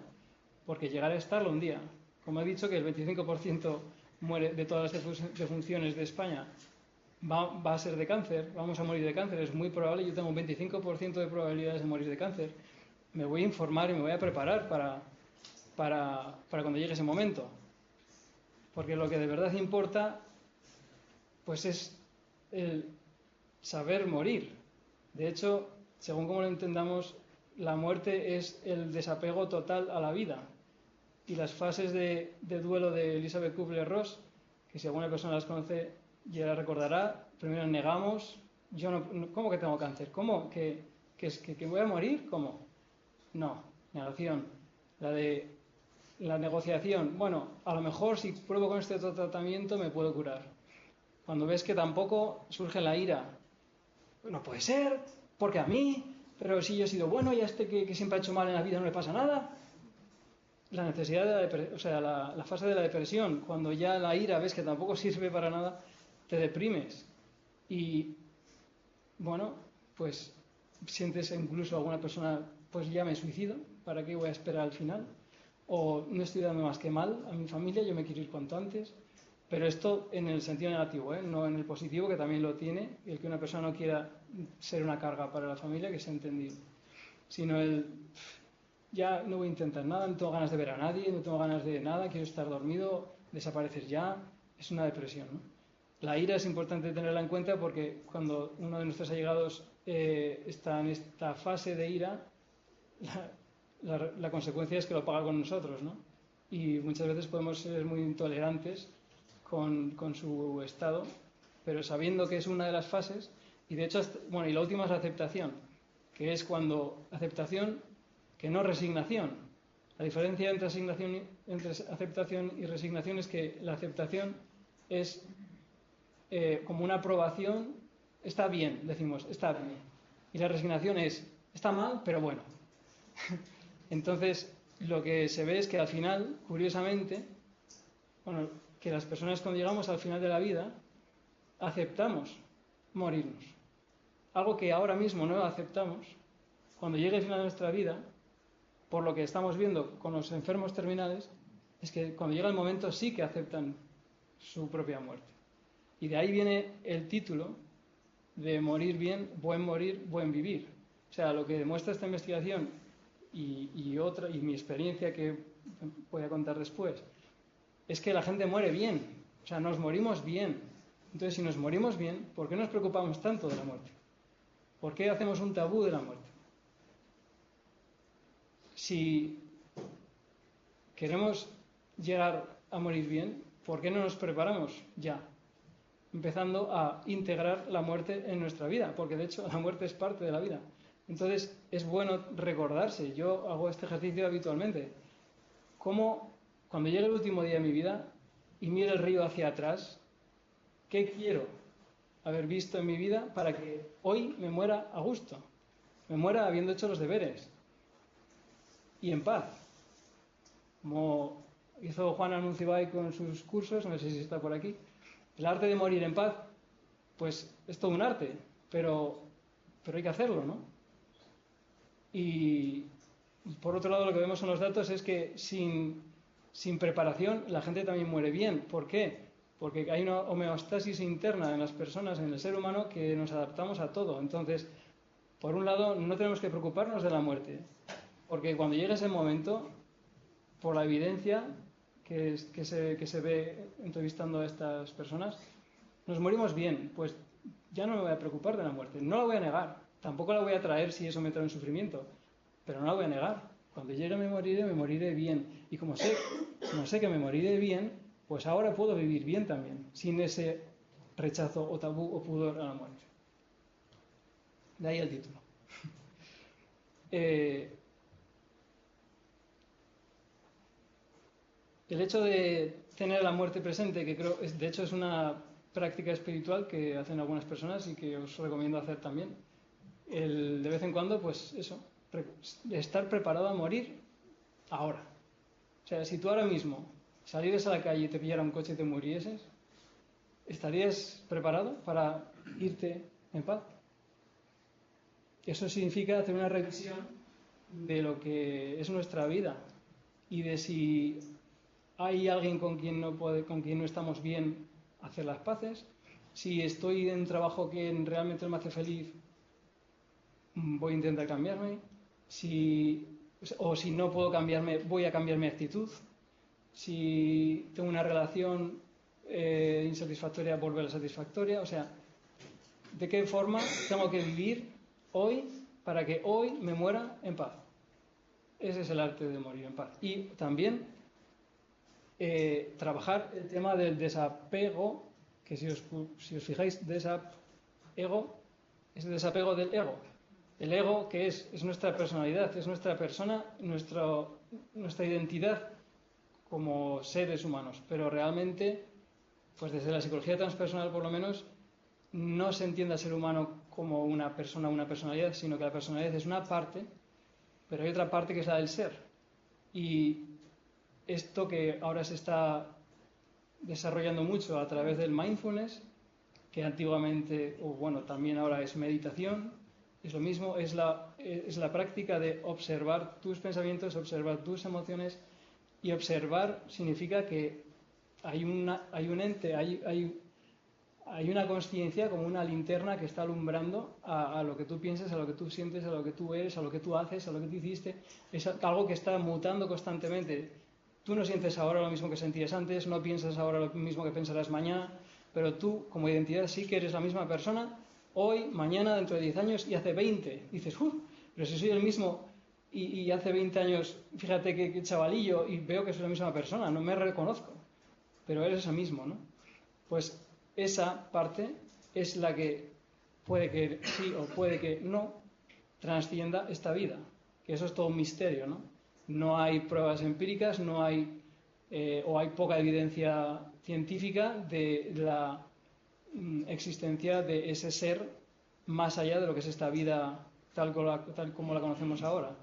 Speaker 2: porque llegaré a estarlo un día. Como he dicho, que el 25% muere de todas las defunciones de España va a ser de cáncer, vamos a morir de cáncer, es muy probable. Yo tengo un 25% de probabilidades de morir de cáncer. Me voy a informar y me voy a preparar para cuando llegue ese momento, porque lo que de verdad importa pues es el saber morir. De hecho, según como lo entendamos, la muerte es el desapego total a la vida. Y las fases de duelo de Elizabeth Kubler-Ross, que si alguna persona las conoce ya la recordará, primero negamos, ¿cómo que tengo cáncer? ¿Cómo? ¿Que voy a morir? ¿Cómo? No, negación. La negociación, bueno, a lo mejor si pruebo con este tratamiento me puedo curar. Cuando ves que tampoco, surge la ira. No puede ser, porque a mí, pero si yo he sido bueno y a este que siempre ha hecho mal en la vida no le pasa nada. La necesidad de la fase de la depresión, cuando ya la ira ves que tampoco sirve para nada, te deprimes. Y bueno, pues sientes incluso alguna persona, pues ya me suicido, ¿para qué voy a esperar al final? O no estoy dando más que mal a mi familia, yo me quiero ir cuanto antes. Pero esto en el sentido negativo, no en el positivo, que también lo tiene, el que una persona no quiera ser una carga para la familia, que se ha entendido, sino ya no voy a intentar nada, no tengo ganas de ver a nadie, no tengo ganas de nada, quiero estar dormido, desaparecer ya, es una depresión, ¿no? La ira es importante tenerla en cuenta porque cuando uno de nuestros allegados está en esta fase de ira, la consecuencia es que lo paga con nosotros, ¿no? Y muchas veces podemos ser muy intolerantes con su estado, pero sabiendo que es una de las fases. Y de hecho, y la última es la aceptación, que es cuando aceptación, que no resignación. La diferencia entre aceptación y resignación es que la aceptación es como una aprobación, está bien, decimos, está bien. Y la resignación es, está mal, pero bueno. Entonces, lo que se ve es que al final, curiosamente, bueno, que las personas cuando llegamos al final de la vida, aceptamos morirnos. Algo que ahora mismo no aceptamos, cuando llegue el final de nuestra vida, por lo que estamos viendo con los enfermos terminales, es que cuando llega el momento sí que aceptan su propia muerte. Y de ahí viene el título de morir bien, buen vivir. O sea, lo que demuestra esta investigación y mi experiencia que voy a contar después, es que la gente muere bien. O sea, nos morimos bien. Entonces, si nos morimos bien, ¿por qué nos preocupamos tanto de la muerte? ¿Por qué hacemos un tabú de la muerte? Si queremos llegar a morir bien, ¿por qué no nos preparamos ya? Empezando a integrar la muerte en nuestra vida, porque de hecho la muerte es parte de la vida. Entonces es bueno recordarse, yo hago este ejercicio habitualmente, cómo cuando llegue el último día de mi vida y mire el río hacia atrás, ¿qué quiero haber visto en mi vida para que hoy me muera a gusto? Me muera habiendo hecho los deberes y en paz. Como hizo Juan Anuncibay con sus cursos, no sé si está por aquí, el arte de morir en paz, pues es todo un arte, pero hay que hacerlo, ¿no? Y por otro lado lo que vemos en los datos es que sin preparación la gente también muere bien. ¿Por qué? Porque hay una homeostasis interna en las personas, en el ser humano, que nos adaptamos a todo. Entonces, por un lado, no tenemos que preocuparnos de la muerte, porque cuando llegue ese momento, por la evidencia que se ve entrevistando a estas personas, nos morimos bien, pues ya no me voy a preocupar de la muerte, no la voy a negar, tampoco la voy a traer si eso me trae un sufrimiento, pero no la voy a negar. Cuando llegue me moriré bien. Y como sé que me moriré bien, pues ahora puedo vivir bien también, sin ese rechazo o tabú o pudor a la muerte. De ahí el título. El hecho de tener la muerte presente, que creo, de hecho es una práctica espiritual que hacen algunas personas y que os recomiendo hacer también. De vez en cuando, pues eso, estar preparado a morir ahora. O sea, si tú ahora mismo salieras a la calle y te pillara un coche y te murieses, ¿estarías preparado para irte en paz? Eso significa hacer una revisión de lo que es nuestra vida y de si hay alguien con quien no estamos bien, hacer las paces. Si estoy en un trabajo que realmente me hace feliz, voy a intentar cambiarme. O si no puedo cambiarme, voy a cambiar mi actitud. Si tengo una relación insatisfactoria, volver a la satisfactoria. O sea, ¿de qué forma tengo que vivir hoy para que hoy me muera en paz? Ese es el arte de morir en paz. Y también trabajar el tema del desapego, que si os fijáis, desapego es el desapego del ego. El ego, que es nuestra personalidad, es nuestra persona, nuestra identidad como seres humanos. Pero realmente, pues desde la psicología transpersonal por lo menos, no se entiende al ser humano como una persona, una personalidad, sino que la personalidad es una parte, pero hay otra parte que es la del ser. Y esto que ahora se está desarrollando mucho a través del mindfulness, que antiguamente, o bueno, también ahora es meditación, es lo mismo, es la práctica de observar tus pensamientos, observar tus emociones, y observar significa que hay un ente, hay una consciencia como una linterna que está alumbrando a lo que tú piensas, a lo que tú sientes, a lo que tú eres, a lo que tú haces, a lo que tú hiciste. Es algo que está mutando constantemente. Tú no sientes ahora lo mismo que sentías antes, no piensas ahora lo mismo que pensarás mañana, pero tú como identidad sí que eres la misma persona hoy, mañana, dentro de 10 años y hace 20. Dices, pero si soy el mismo y hace 20 años, fíjate que chavalillo, y veo que soy la misma persona, no me reconozco, pero eres ese mismo, ¿no? Pues esa parte es la que puede que sí o puede que no trascienda esta vida, que eso es todo un misterio, ¿no? No hay pruebas empíricas, no hay o hay poca evidencia científica de la existencia de ese ser más allá de lo que es esta vida tal como la conocemos ahora.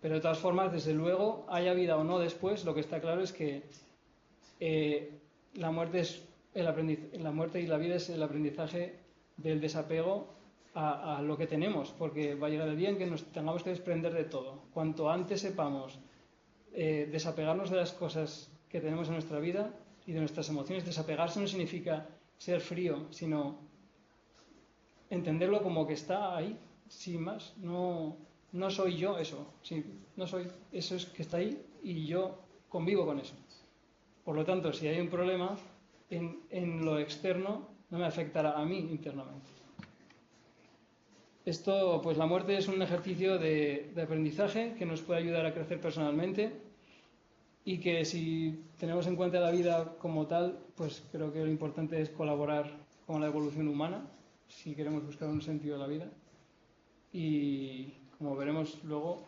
Speaker 2: Pero de todas formas, desde luego, haya vida o no después, lo que está claro es que la muerte y la vida es el aprendizaje del desapego a lo que tenemos, porque va a llegar el día en que nos tengamos que desprender de todo. Cuanto antes sepamos desapegarnos de las cosas que tenemos en nuestra vida y de nuestras emociones, desapegarse no significa ser frío, sino entenderlo como que está ahí, sin más. No soy yo eso, sí, no soy eso, es que está ahí y yo convivo con eso. Por lo tanto, si hay un problema en lo externo, no me afectará a mí internamente. Esto, pues la muerte es un ejercicio de aprendizaje que nos puede ayudar a crecer personalmente y que si tenemos en cuenta la vida como tal, pues creo que lo importante es colaborar con la evolución humana si queremos buscar un sentido de la vida. Y como veremos luego,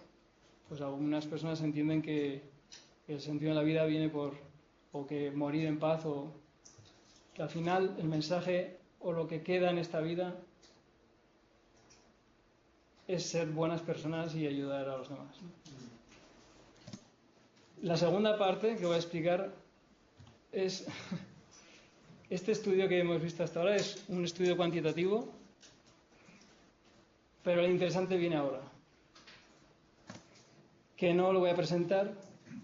Speaker 2: pues algunas personas entienden que el sentido de la vida viene o que morir en paz, o que al final el mensaje o lo que queda en esta vida es ser buenas personas y ayudar a los demás. La segunda parte que voy a explicar es este estudio que hemos visto hasta ahora es un estudio cuantitativo, pero lo interesante viene ahora, que no lo voy a presentar,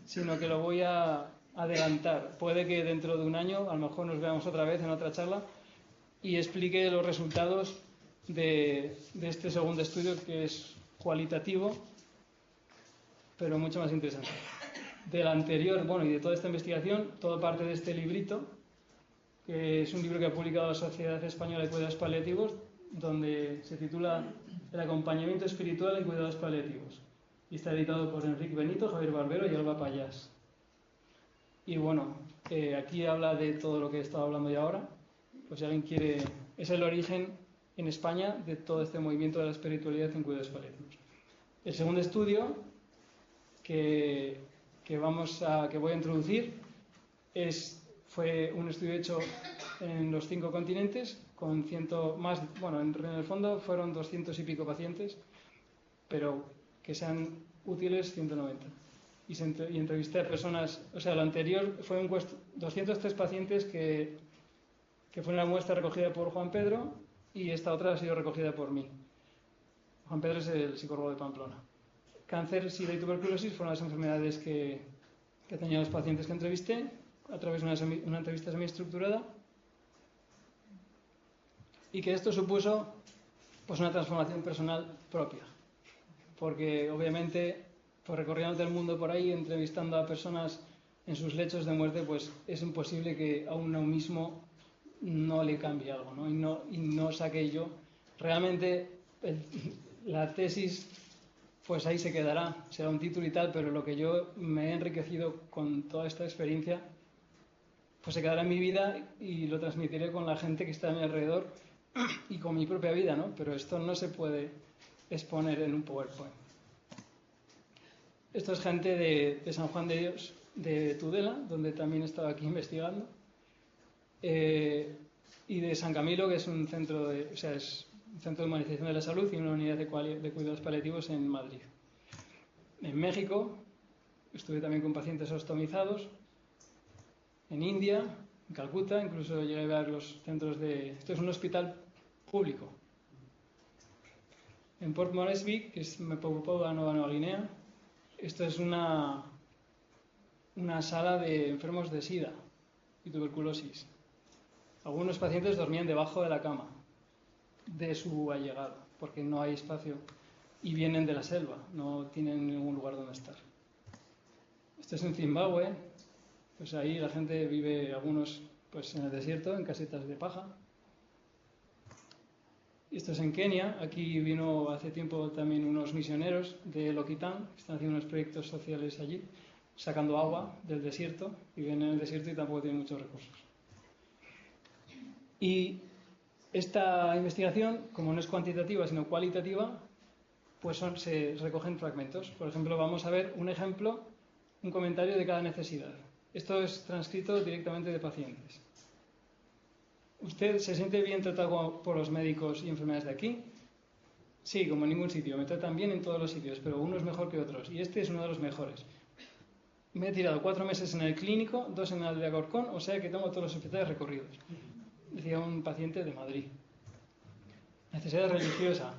Speaker 2: sino que lo voy a adelantar. Puede que dentro de un año, a lo mejor nos veamos otra vez en otra charla y explique los resultados de este segundo estudio, que es cualitativo, pero mucho más interesante. Del anterior, y de toda esta investigación, todo parte de este librito, que es un libro que ha publicado la Sociedad Española de Cuidados Paliativos, donde se titula El acompañamiento espiritual en cuidados paliativos. Y está editado por Enrique Benito, Javier Barbero y Alba Payás. Y aquí habla de todo lo que he estado hablando ya ahora. Pues si alguien quiere, es el origen en España de todo este movimiento de la espiritualidad en cuidados paliativos. El segundo estudio que voy a introducir fue un estudio hecho en los 5 continentes con en el fondo fueron 200 y pico pacientes, pero que sean útiles 190. Y entrevisté a personas, lo anterior fue 203 pacientes que fue una muestra recogida por Juan Pedro, y esta otra ha sido recogida por mí. Juan Pedro es el psicólogo de Pamplona. Cáncer, sida y tuberculosis fueron las enfermedades que tenían los pacientes que entrevisté a través de una entrevista semiestructurada, y que esto supuso pues una transformación personal propia, porque obviamente recorriendo el mundo por ahí entrevistando a personas en sus lechos de muerte, pues es imposible que a uno mismo no le cambie algo, ¿no? Y no saque yo realmente la tesis, pues ahí se quedará, será un título y tal, pero lo que yo me he enriquecido con toda esta experiencia pues se quedará en mi vida y lo transmitiré con la gente que está a mi alrededor y con mi propia vida, ¿no? Pero esto no se puede exponer en un PowerPoint. Esto es gente de San Juan de Dios, de Tudela, donde también he estado aquí investigando, y de San Camilo, que es un centro de humanización de la salud y una unidad de cuidados paliativos en Madrid. En México estuve también con pacientes ostomizados. En India, en Calcuta, incluso llegué a ver los centros de... Esto es un hospital público. En Port Moresby, que es Papúa Nueva Guinea, esto es una sala de enfermos de sida y tuberculosis. Algunos pacientes dormían debajo de la cama de su allegado, porque no hay espacio, y vienen de la selva, no tienen ningún lugar donde estar. Esto es en Zimbabue. Pues ahí la gente vive, algunos pues en el desierto, en casitas de paja. Y esto es en Kenia. Aquí vino hace tiempo también unos misioneros de Lokitan, que están haciendo unos proyectos sociales allí, sacando agua del desierto, y viven en el desierto y tampoco tienen muchos recursos. Y esta investigación, como no es cuantitativa sino cualitativa, pues se recogen fragmentos. Por ejemplo, vamos a ver un ejemplo, un comentario de cada necesidad. Esto es transcrito directamente de pacientes. ¿Usted se siente bien tratado por los médicos y enfermeras de aquí? Sí, como en ningún sitio. Me tratan bien en todos los sitios, pero unos mejor que otros. Y este es uno de los mejores. Me he tirado 4 meses en el clínico, 2 en el de Alcorcón, o sea que tengo todos los hospitales recorridos. Decía un paciente de Madrid. Necesidad religiosa.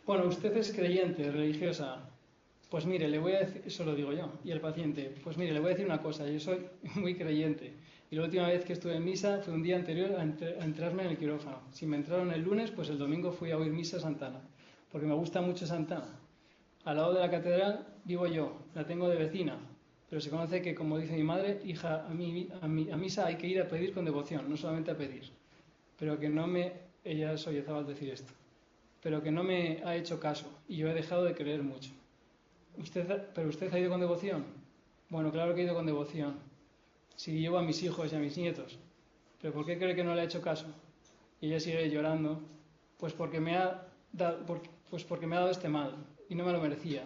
Speaker 2: Bueno, usted es creyente, religiosa. Pues mire, le voy a decir, eso lo digo yo, y el paciente, pues mire, le voy a decir una cosa, yo soy muy creyente. Y la última vez que estuve en misa fue un día anterior a entrarme en el quirófano. Si me entraron el lunes, pues el domingo fui a oír misa a Santana, porque me gusta mucho Santana. Al lado de la catedral vivo yo, la tengo de vecina, pero se conoce que, como dice mi madre, hija, a misa hay que ir a pedir con devoción, no solamente a pedir. Pero que no me, ella sollozaba al decir esto, pero que no me ha hecho caso y yo he dejado de creer mucho. ¿Pero usted ha ido con devoción? Bueno, claro que he ido con devoción. Si llevo a mis hijos y a mis nietos. ¿Pero por qué cree que no le ha hecho caso? Y ella sigue llorando. Pues porque me ha dado este mal y no me lo merecía.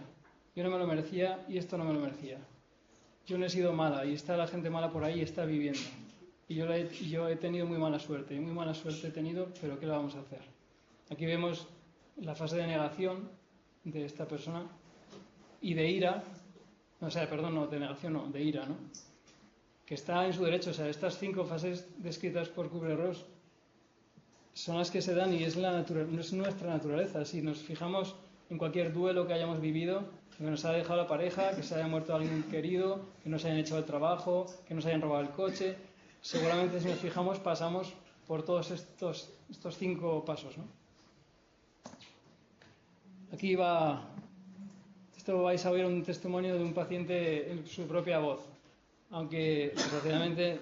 Speaker 2: Yo no me lo merecía y esto no me lo merecía. Yo no he sido mala y está la gente mala por ahí y está viviendo. Y yo he tenido muy mala suerte. Y muy mala suerte he tenido, pero ¿qué le vamos a hacer? Aquí vemos la fase de negación de esta persona y de ira, de negación no, de ira, ¿no? Que está en su derecho. O sea, estas 5 fases descritas por Kübler-Ross son las que se dan y no es nuestra naturaleza. Si nos fijamos en cualquier duelo que hayamos vivido, que nos ha dejado la pareja, que se haya muerto alguien querido, que nos hayan echado el trabajo, que nos hayan robado el coche, seguramente si nos fijamos pasamos por todos estos 5 pasos, ¿no? Aquí esto vais a oír un testimonio de un paciente en su propia voz, aunque desgraciadamente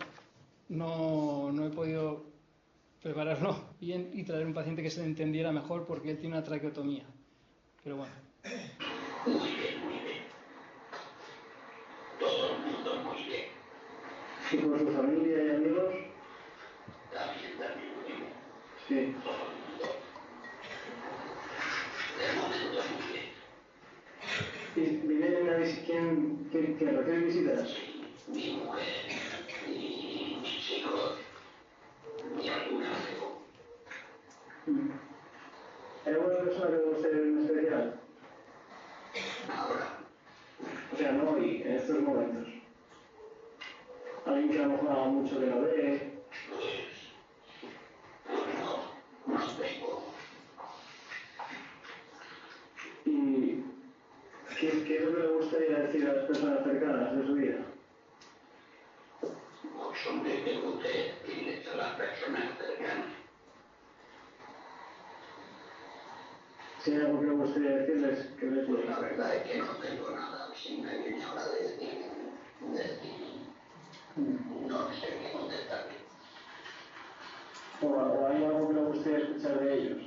Speaker 2: no he podido prepararlo bien y traer un paciente que se le entendiera mejor porque él tiene una traqueotomía. Pero bueno.
Speaker 3: Muy bien, muy bien. Todo el mundo muy bien.
Speaker 4: ¿Y con su familia y amigos?
Speaker 3: También muy bien.
Speaker 4: Sí.
Speaker 3: Todo el mundo. De momento muy bien.
Speaker 4: ¿Y vienen a visitar? ¿Quién recibe visitas?
Speaker 3: Mi mujer, mis hijos y algún amigo.
Speaker 4: ¿Hay alguna persona que le guste en especial?
Speaker 3: Ahora,
Speaker 4: O sea, no hoy, en estos momentos. Alguien que a lo mejor haga mucho que no ve.
Speaker 3: no tengo.
Speaker 4: ¿Y qué es lo que le gustaría decir a las personas cercanas de su vida?
Speaker 3: Son de que usted tiene a las personas cercanas.
Speaker 4: Si hay algo que le gustaría decirles, que les
Speaker 3: Pues
Speaker 4: diga.
Speaker 3: la verdad es que no tengo nada. Si me viene ahora de decir, no sé qué contestar.
Speaker 4: O hay algo que le gustaría escuchar de ellos.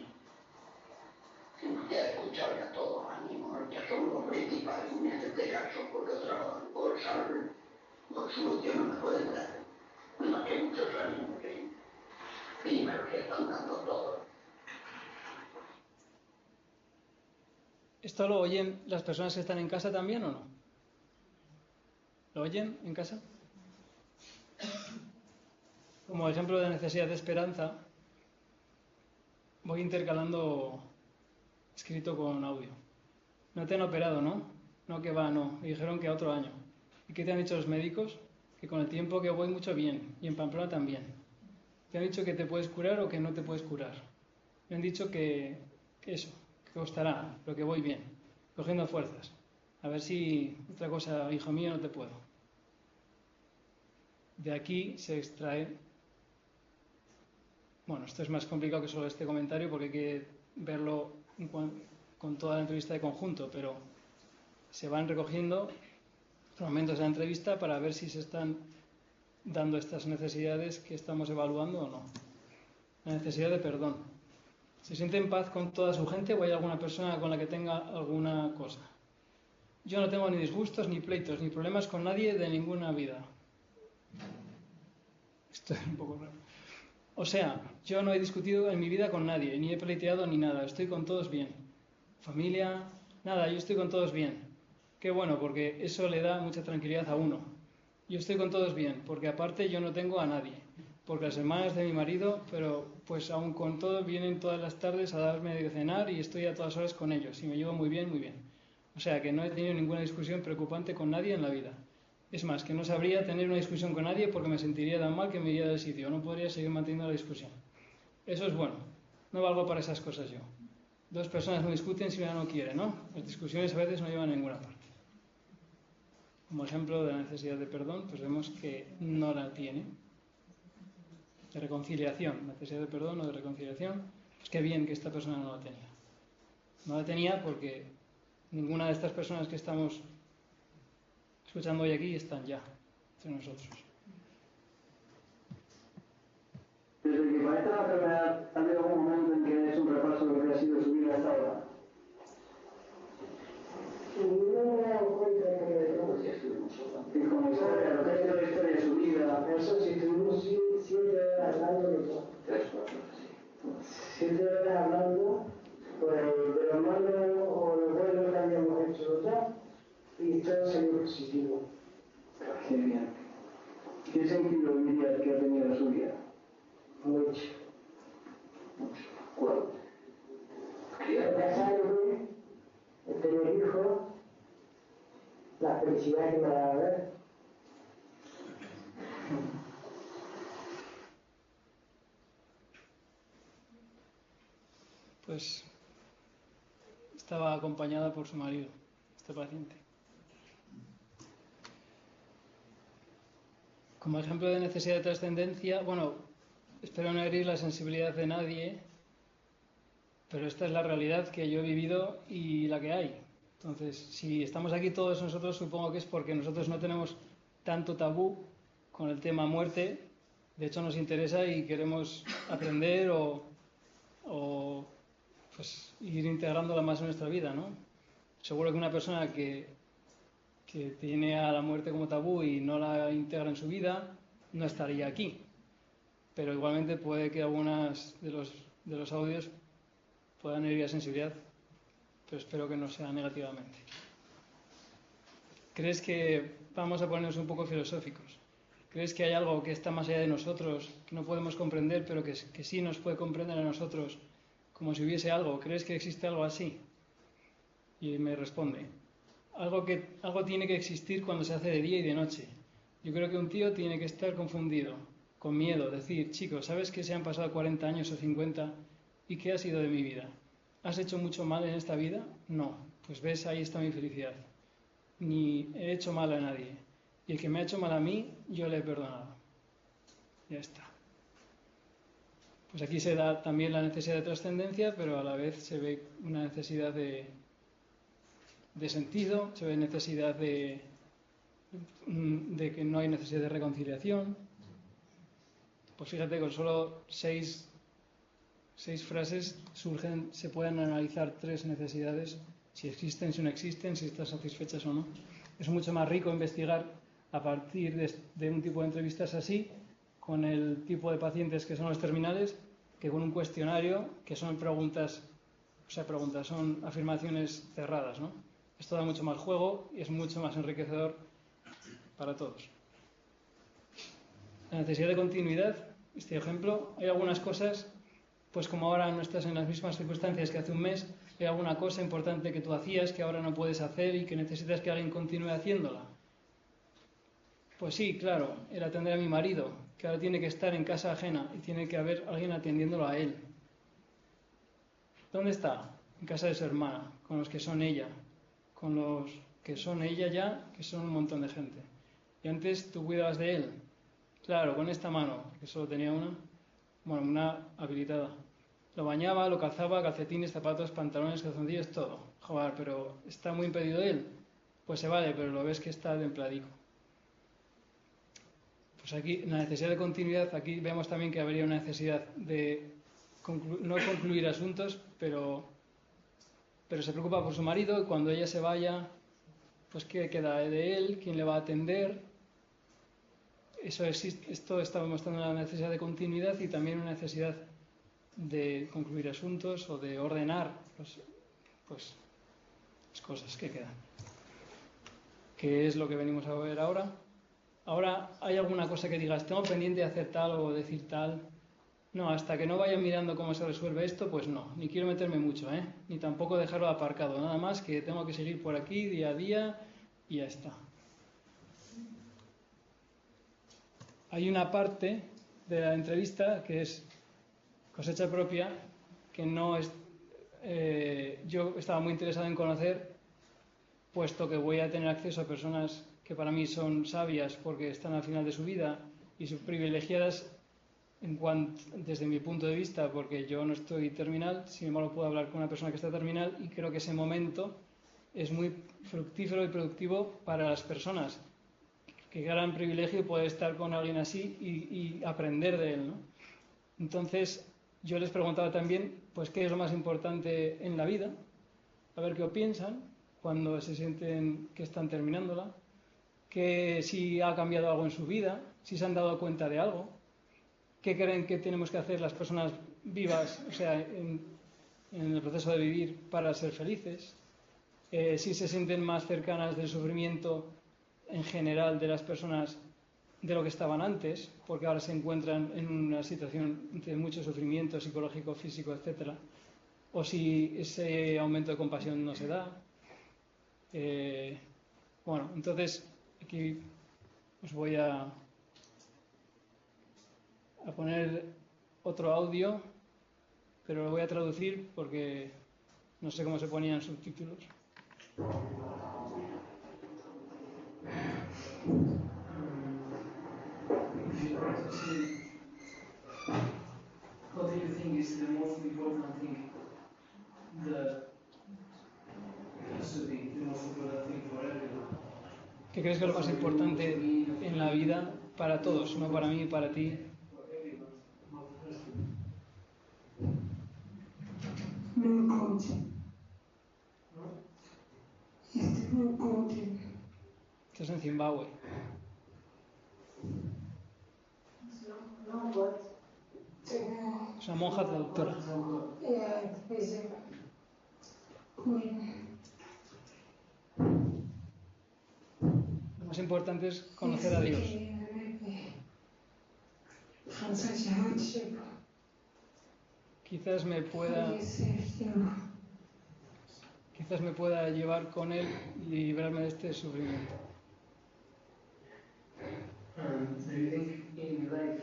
Speaker 3: Ya he escuchado ya todo, ánimo, ya son los principales en este caso, porque otra cosa o solución no me pueden dar. Más que muchos ánimos y me lo están dando todo.
Speaker 2: ¿Esto lo oyen las personas que están en casa también o no? ¿Lo oyen en casa? Como ejemplo de necesidad de esperanza, voy intercalando escrito con audio. No te han operado, ¿no? No, que va, no. Me dijeron que a otro año. ¿Y qué te han dicho los médicos? Que con el tiempo que voy mucho bien. Y en Pamplona también. ¿Te han dicho que te puedes curar o que no te puedes curar? Me han dicho que eso, que costará, pero que voy bien. Cogiendo fuerzas. A ver si otra cosa, hijo mío, no te puedo. De aquí se extrae... Bueno, esto es más complicado que solo este comentario porque hay que verlo con toda la entrevista de conjunto, pero se van recogiendo fragmentos de la entrevista para ver si se están dando estas necesidades que estamos evaluando o no. La necesidad de perdón. ¿Se siente en paz con toda su gente o hay alguna persona con la que tenga alguna cosa? Yo no tengo ni disgustos, ni pleitos, ni problemas con nadie de ninguna vida. Esto es un poco raro. O sea, yo no he discutido en mi vida con nadie, ni he pleiteado ni nada, estoy con todos bien. familia, nada, yo estoy con todos bien. Qué bueno, porque eso le da mucha tranquilidad a uno. Yo estoy con todos bien, porque aparte yo no tengo a nadie. Porque las hermanas de mi marido, pero pues aún con todo vienen todas las tardes a darme de cenar y estoy a todas horas con ellos. Y me llevo muy bien, muy bien. O sea que no he tenido ninguna discusión preocupante con nadie en la vida. Es más, que no sabría tener una discusión con nadie porque me sentiría tan mal que me iría del sitio. No podría seguir manteniendo la discusión. Eso es bueno. No valgo para esas cosas yo. Dos personas no discuten si una no quiere, ¿no? Las discusiones a veces no llevan a ninguna parte. Como ejemplo de la necesidad de perdón, pues vemos que no la tiene. De reconciliación, necesidad de perdón o de reconciliación, pues qué bien que esta persona no la tenía. No la tenía porque ninguna de estas personas que estamos escuchando hoy aquí están ya entre nosotros.
Speaker 4: Desde que parece la enfermedad, ¿ha habido algún momento en que es un repaso de lo que ha sido su vida hasta ahora?
Speaker 5: No me he dado cuenta de que
Speaker 4: Y como historia, lo que ha sido la historia de su vida.
Speaker 5: eso si estuvimos 7 horas hablando los dos. 7 horas hablando pues, de lo malo o lo bueno que habíamos hecho los dos y todo salió positivo.
Speaker 4: Qué bien. ¿Qué sentido dirías que ha tenido su vida?
Speaker 5: Mucho.
Speaker 3: ¿Cuál?
Speaker 5: El casarme, el tener hijos, la felicidad que me ha dado ver.
Speaker 2: Pues estaba acompañada por su marido, este paciente. Como ejemplo de necesidad de trascendencia, bueno, espero no herir la sensibilidad de nadie, pero esta es la realidad que yo he vivido y la que hay. Entonces, si estamos aquí todos nosotros, supongo que es porque nosotros no tenemos tanto tabú con el tema muerte. De hecho, nos interesa y queremos aprender o pues ir integrándola más en nuestra vida, ¿no? Seguro que una persona que tiene a la muerte como tabú y no la integra en su vida, no estaría aquí. Pero igualmente puede que algunas de los audios puedan herir la sensibilidad, pero espero que no sea negativamente. ¿Crees que, vamos a ponernos un poco filosóficos, crees que hay algo que está más allá de nosotros, que no podemos comprender, pero que sí nos puede comprender a nosotros, como si hubiese algo? ¿Crees que existe algo así? Y me responde, algo tiene que existir cuando se hace de día y de noche. Yo creo que un tío tiene que estar confundido, con miedo, decir, chicos, ¿sabes que se han pasado 40 años o 50 y qué ha sido de mi vida? ¿Has hecho mucho mal en esta vida? No. Pues ves, ahí está mi felicidad. Ni he hecho mal a nadie. Y el que me ha hecho mal a mí, yo le he perdonado. Ya está. Pues aquí se da también la necesidad de trascendencia, pero a la vez se ve una necesidad de sentido, se ve necesidad de que no hay necesidad de reconciliación. Pues fíjate, con solo 6 frases se pueden analizar 3 necesidades, si existen, si no existen, si están satisfechas o no. Es mucho más rico investigar a partir de un tipo de entrevistas así, con el tipo de pacientes que son los terminales, que con un cuestionario, que son son afirmaciones cerradas, ¿no? Esto da mucho más juego y es mucho más enriquecedor para todos. La necesidad de continuidad, este ejemplo, hay algunas cosas, pues como ahora no estás en las mismas circunstancias que hace un mes, hay alguna cosa importante que tú hacías que ahora no puedes hacer y que necesitas que alguien continúe haciéndola. Pues sí, claro, el atender a mi marido, que ahora tiene que estar en casa ajena y tiene que haber alguien atendiéndolo a él. ¿Dónde está? En casa de su hermana, con los que son ella, con los que son ella ya, que son un montón de gente. Y antes tú cuidabas de él. Claro, con esta mano, que solo tenía una habilitada. Lo bañaba, lo calzaba, calcetines, zapatos, pantalones, calzoncillos, todo. Joder, pero ¿está muy impedido él? Pues se vale, pero lo ves que está templadico. Pues aquí, la necesidad de continuidad, aquí vemos también que habría una necesidad de no concluir asuntos, pero se preocupa por su marido y cuando ella se vaya, pues ¿qué queda de él? ¿Quién le va a atender? Eso existe, esto está mostrando una necesidad de continuidad y también una necesidad de concluir asuntos o de ordenar pues las cosas que quedan. ¿Qué es lo que venimos a ver ahora? Ahora, ¿hay alguna cosa que digas, tengo pendiente de hacer tal o decir tal? No, hasta que no vaya mirando cómo se resuelve esto, pues no, ni quiero meterme mucho, ni tampoco dejarlo aparcado, nada más que tengo que seguir por aquí día a día y ya está. Hay una parte de la entrevista que es cosecha propia, que no es... yo estaba muy interesado en conocer, puesto que voy a tener acceso a personas que para mí son sabias porque están al final de su vida y son privilegiadas desde mi punto de vista, porque yo no estoy terminal, sin embargo puedo hablar con una persona que está terminal y creo que ese momento es muy fructífero y productivo para las personas. Qué gran privilegio poder estar con alguien así y aprender de él, ¿no? Entonces, yo les preguntaba también, pues, qué es lo más importante en la vida, a ver qué piensan cuando se sienten que están terminándola, que si ha cambiado algo en su vida, si se han dado cuenta de algo, qué creen que tenemos que hacer las personas vivas, o sea, en el proceso de vivir para ser felices, si se sienten más cercanas del sufrimiento en general de las personas de lo que estaban antes, porque ahora se encuentran en una situación de mucho sufrimiento psicológico, físico, etcétera, o si ese aumento de compasión no se da. Bueno, entonces aquí os voy a poner otro audio, pero lo voy a traducir porque no sé cómo se ponían subtítulos.
Speaker 6: What do you think is the most important thing?
Speaker 2: ¿Qué crees que es lo más importante en la vida para todos, no para mí, para ti? Estás en Zimbabue. Es una monja traductora. Lo más importante es conocer a Dios. Quizás me pueda llevar con Él y librarme de este sufrimiento.
Speaker 6: Do you think in life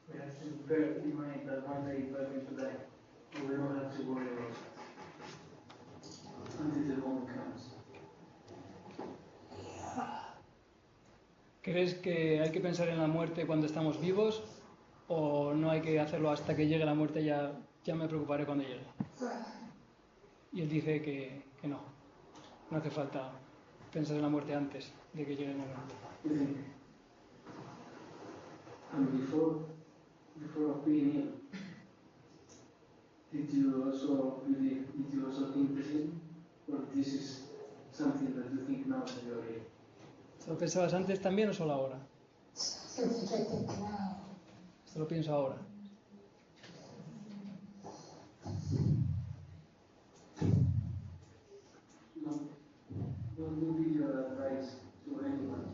Speaker 6: we have to bear in mind that one day we're going to die? And we don't have to worry about it until the moment comes.
Speaker 2: ¿Crees que hay que pensar en la muerte cuando estamos vivos o no hay que hacerlo hasta que llegue la muerte? Ya me preocuparé cuando llegue. Y él dice que no hace falta pensar en la muerte antes de que llegue el momento.
Speaker 6: And before being ill, did you also think the same? Or this is something that you think now that you're ill?
Speaker 2: ¿Lo pensabas antes también o solo ahora? Esto lo pienso ahora.
Speaker 6: What would be your advice to anyone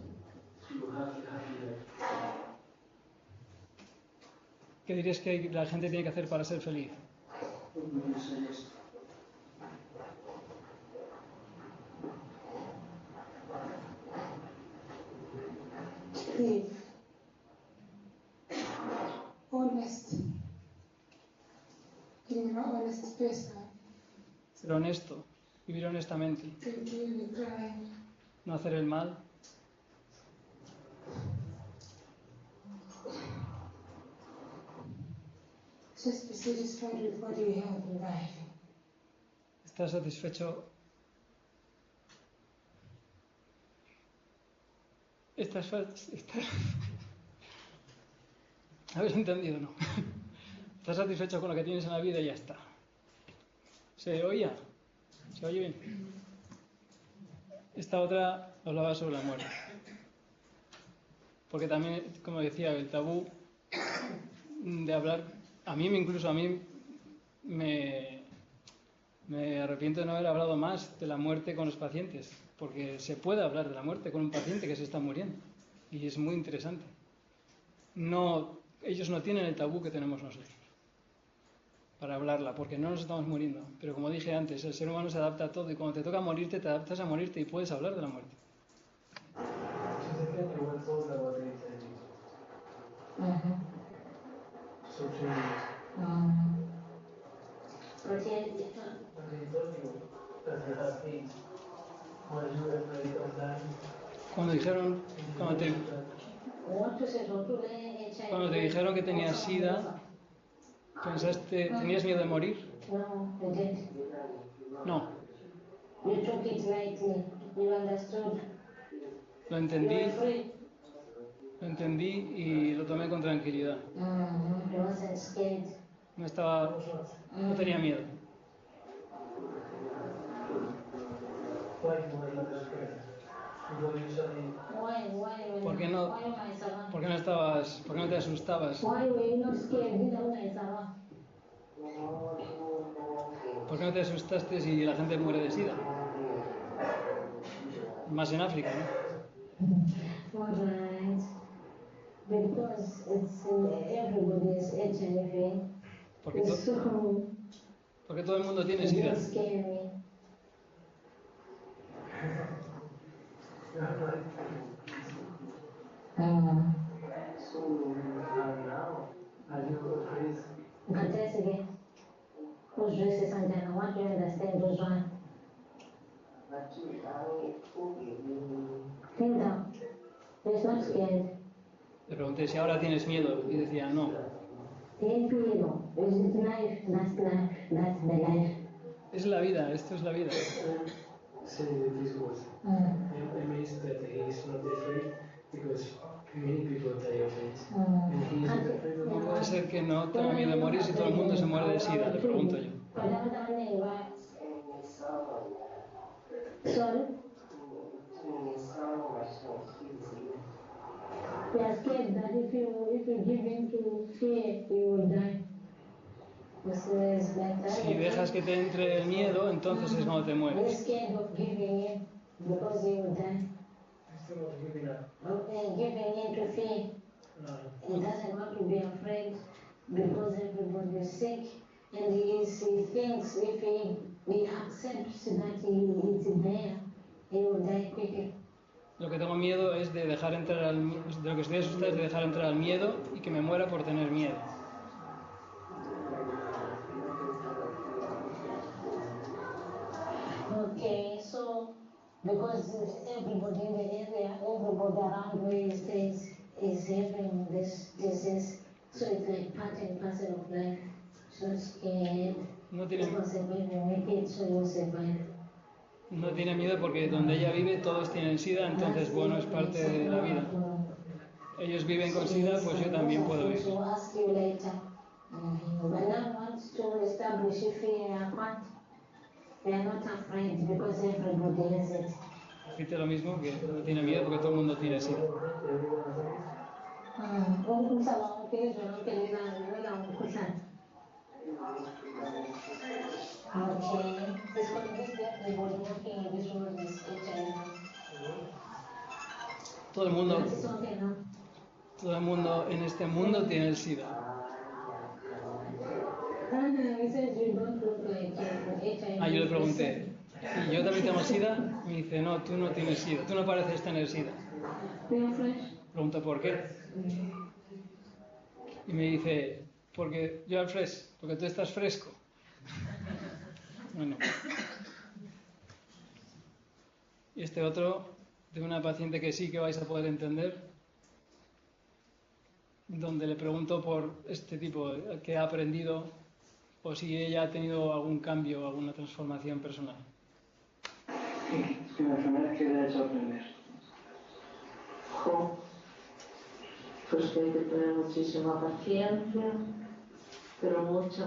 Speaker 6: to have a happy life?
Speaker 2: ¿Qué dirías que la gente tiene que hacer para ser feliz?
Speaker 6: What would you suggest?
Speaker 5: Live. Honest. Being an honest person.
Speaker 2: Ser honesto, vivir honestamente,
Speaker 5: Don't do any crime.
Speaker 2: no hacer el mal.
Speaker 5: Just be satisfied with what you have in life.
Speaker 2: Estar satisfecho. ¿Habéis entendido, no? Estás satisfecho con lo que tienes en la vida y ya está. ¿Se oía? ¿Se oye bien? Esta otra hablaba sobre la muerte. Porque también, como decía, el tabú de hablar, incluso a mí me Me arrepiento de no haber hablado más de la muerte con los pacientes, porque se puede hablar de la muerte con un paciente que se está muriendo y es muy interesante. No, ellos no tienen el tabú que tenemos nosotros para hablarla, porque no nos estamos muriendo. Pero como dije antes, el ser humano se adapta a todo y cuando te toca morirte, te adaptas a morirte y puedes hablar de la muerte. Cuando dijeron, cuando te dijeron que tenías SIDA, ¿pensaste, tenías miedo de morir? No. Lo entendí y lo tomé con tranquilidad. No tenía miedo. ¿Por qué no te asustabas? ¿Por qué no te asustaste si la gente muere de SIDA? Más en África, ¿no? Porque todo el mundo tiene SIDA. Le pregunté si ahora tienes miedo y decía no. Es la vida, esto es la vida. No puede ser que no tenga miedo de morir si todo el mundo se muere de SIDA, le pregunto yo. Si dejas que te entre el miedo, entonces es cuando te mueres. Lo que tengo miedo es de dejar entrar de lo que estoy asustado es de dejar entrar al miedo y que me muera por tener miedo.
Speaker 7: Okay, so because everybody in the area, everybody around where he stays is having this disease, so it's like part and parcel of life. So scared.
Speaker 2: No tiene
Speaker 7: No
Speaker 2: miedo porque donde ella vive todos tienen SIDA, entonces bueno, es parte de la vida. Ellos viven con SIDA, pues yo también puedo vivir. Repite lo mismo, que no tiene miedo porque todo el mundo tiene SIDA. Todo el mundo en este mundo tiene el SIDA. Yo le pregunté, ¿y yo también tengo SIDA? Me dice, no, tú no tienes SIDA, tú no pareces tener SIDA. Pregunto, ¿por qué? Y me dice, porque yo al fresco, porque tú estás fresco. Bueno. Y este otro, de una paciente que sí que vais a poder entender, donde le pregunto por este tipo, que ha aprendido, o si ella ha tenido algún cambio, alguna transformación personal.
Speaker 4: La enfermedad que le ha hecho aprender.
Speaker 7: Pues que hay que tener muchísima paciencia, pero mucha.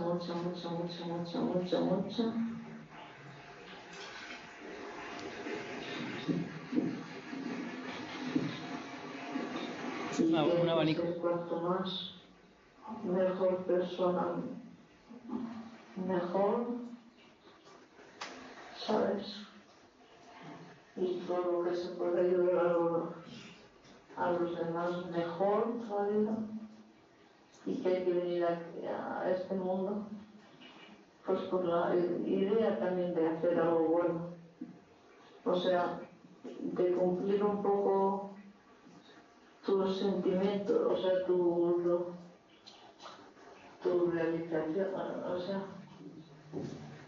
Speaker 2: Un abanico.
Speaker 7: Cuanto más, mejor persona, mejor,
Speaker 8: ¿sabes? Y todo lo que se puede ayudar a los demás mejor todavía, y que hay que venir a este mundo, pues por la idea también de hacer algo bueno, o sea, de cumplir un poco tus sentimientos, o sea, tu realización, o sea,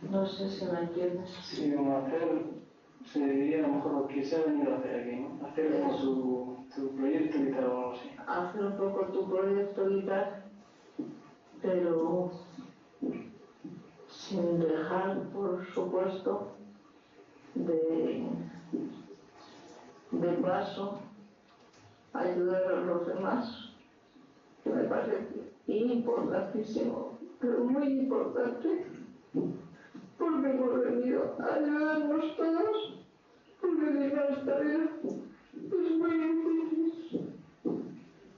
Speaker 8: no sé si me entiendes.
Speaker 4: Sí, como hacer, se diría a lo mejor lo que se ha venido a hacer aquí, ¿no? Hacer tu proyecto vital o algo así.
Speaker 8: Hacer un poco tu proyecto vital, pero sin dejar, por supuesto, de paso ayudar a los demás, que me parece importantísimo, pero muy importante, porque hemos venido a ayudarnos todos, porque si no esta vida es muy difícil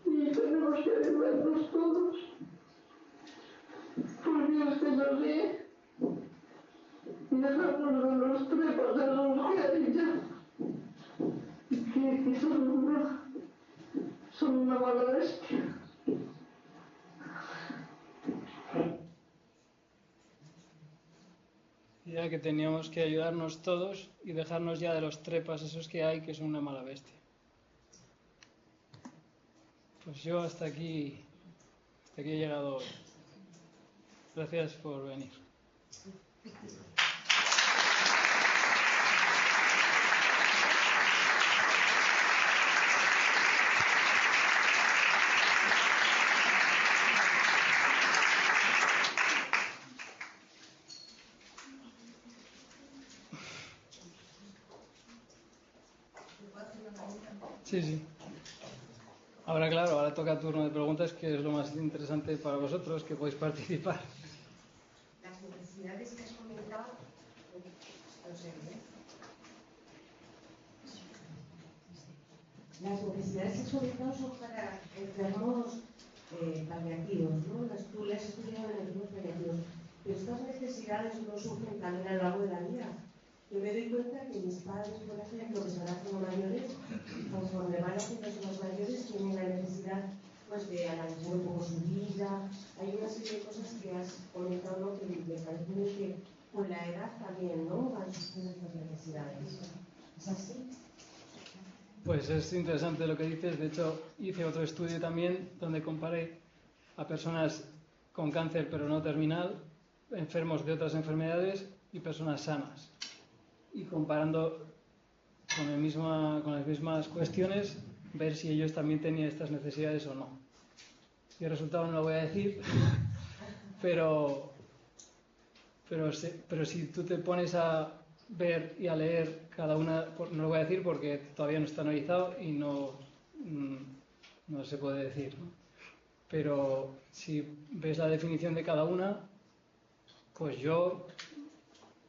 Speaker 8: y tenemos que ayudarnos todos, porque es que es así, y dejarnos de los trepas de los que hay ya, que son una mala bestia.
Speaker 2: Ya que teníamos que ayudarnos todos y dejarnos ya de los trepas esos que hay, que son una mala bestia. Pues yo hasta aquí he llegado hoy. Gracias por venir. Sí, sí. Ahora, claro, ahora toca turno de preguntas, que es lo más interesante para vosotros, que podéis participar.
Speaker 9: Las necesidades que has comentado, no sé, las necesidades que has comentado son para enfermos paliativos, ¿no? Tú las has estudiado en enfermos paliativos, pero estas necesidades no surgen también a lo largo de la vida. Yo me doy cuenta que mis padres, por ejemplo, que se van haciendo mayores, conforme van haciendo más mayores, tienen la necesidad pues, de analizar un poco su vida. Hay una serie de cosas que has comentado, ¿no? Que me parece que con la edad también, ¿no? Van surgiendo estas necesidades. ¿Es así?
Speaker 2: Pues es interesante lo que dices. De hecho, hice otro estudio también donde comparé a personas con cáncer pero no terminal, enfermos de otras enfermedades y personas sanas. Y comparando con las mismas cuestiones, ver si ellos también tenían estas necesidades o no. Y el resultado no lo voy a decir, pero si tú te pones a ver y a leer cada una, no lo voy a decir porque todavía no está analizado y no se puede decir, ¿no? Pero si ves la definición de cada una, pues yo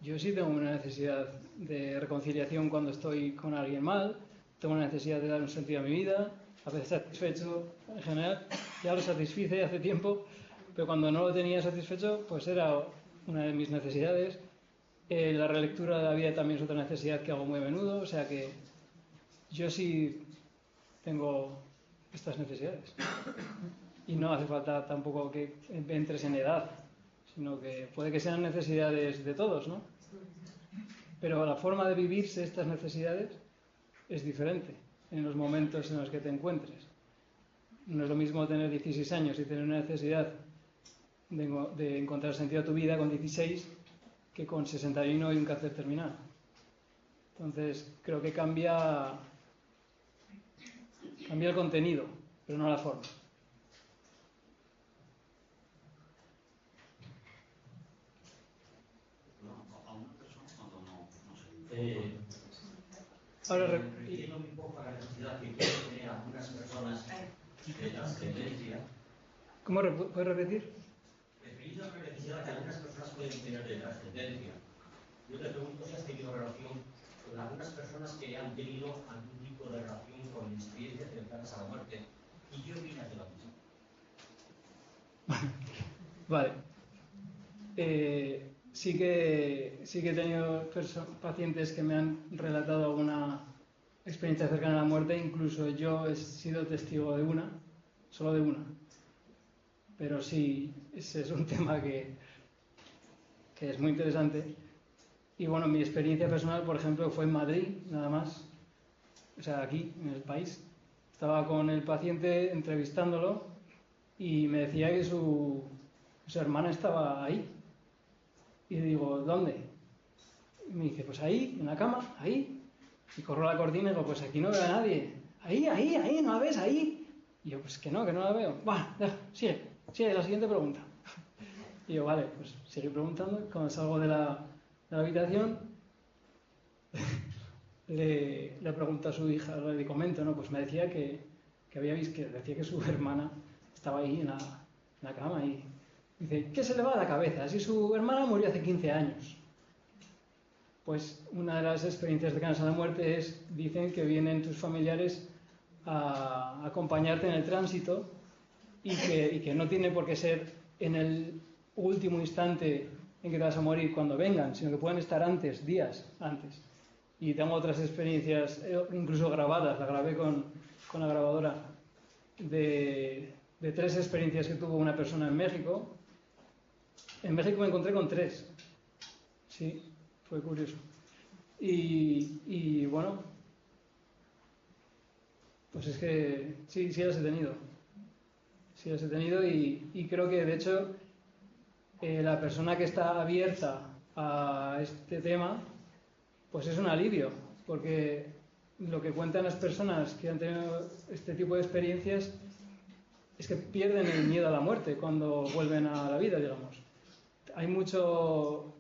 Speaker 2: sí tengo una necesidad de reconciliación cuando estoy con alguien mal, tengo una necesidad de dar un sentido a mi vida, a veces satisfecho en general, ya lo satisfice hace tiempo, pero cuando no lo tenía satisfecho, pues era una de mis necesidades. La relectura de la vida también es otra necesidad que hago muy a menudo, o sea que yo sí tengo estas necesidades. Y no hace falta tampoco que entres en edad, sino que puede que sean necesidades de todos, ¿no? Pero la forma de vivirse estas necesidades es diferente en los momentos en los que te encuentres. No es lo mismo tener 16 años y tener una necesidad de encontrar sentido a tu vida con 16 que con 61 y un cáncer terminal. Entonces, creo que cambia el contenido, pero no la forma. Ahora,
Speaker 10: refiriéndome un poco a la necesidad que quieren tener algunas personas de trascendencia.
Speaker 2: ¿Cómo puedes repetir?
Speaker 10: Refiriendo a la necesidad que algunas personas pueden tener de trascendencia. Yo te pregunto si has tenido relación con algunas personas que han tenido algún tipo de relación con experiencias cercanas a la muerte. ¿Y qué opinas de la misma?
Speaker 2: Vale. Sí sí que he tenido pacientes que me han relatado alguna experiencia cercana a la muerte, incluso yo he sido testigo de una, solo de una. Pero sí, ese es un tema que es muy interesante. Y bueno, mi experiencia personal, por ejemplo, fue en Madrid, nada más, o sea, aquí, en el país. Estaba con el paciente entrevistándolo y me decía que su hermana estaba ahí. Y digo, ¿dónde? Y me dice, pues ahí, en la cama, ahí. Y corro la cortina y digo, pues aquí no veo a nadie. Ahí, ¿no la ves? Ahí. Y yo, pues que no la veo. Va, sigue, la siguiente pregunta. Y yo, vale, pues seguí preguntando. Cuando salgo de la habitación, le pregunto a su hija, le comento, ¿no? Pues me decía que había visto, que decía que su hermana estaba ahí en la cama y dice, ¿qué se le va a la cabeza? Si su hermana murió hace 15 años. Pues una de las experiencias cercanas a la muerte es, dicen que vienen tus familiares a acompañarte en el tránsito y que no tiene por qué ser en el último instante en que te vas a morir cuando vengan, sino que pueden estar antes, días antes. Y tengo otras experiencias, incluso grabadas, la grabé con la grabadora, de 3 experiencias que tuvo una persona en México. En México me encontré con 3. Sí, fue curioso. Y bueno, pues es que sí las he tenido. Sí las he tenido y creo que de hecho la persona que está abierta a este tema, pues es un alivio, porque lo que cuentan las personas que han tenido este tipo de experiencias es que pierden el miedo a la muerte cuando vuelven a la vida, digamos. Hay mucho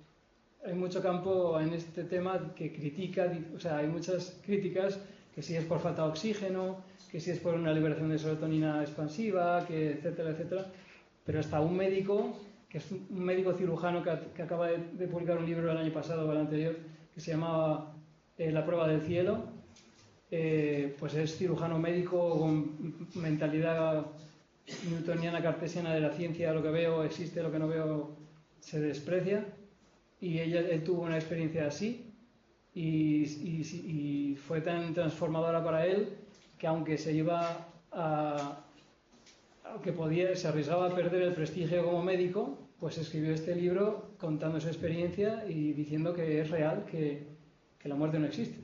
Speaker 2: campo en este tema que critica, o sea, hay muchas críticas, que si es por falta de oxígeno, que si es por una liberación de serotonina expansiva, que etcétera, etcétera. Pero hasta un médico, que es un médico cirujano que acaba de publicar un libro el año pasado o el anterior, que se llamaba La prueba del cielo, pues es cirujano médico con mentalidad newtoniana, cartesiana de la ciencia, lo que veo existe, lo que no veo se desprecia. Y él tuvo una experiencia así y fue tan transformadora para él que aunque se arriesgaba a perder el prestigio como médico, pues escribió este libro contando su experiencia y diciendo que es real, que la muerte no existe.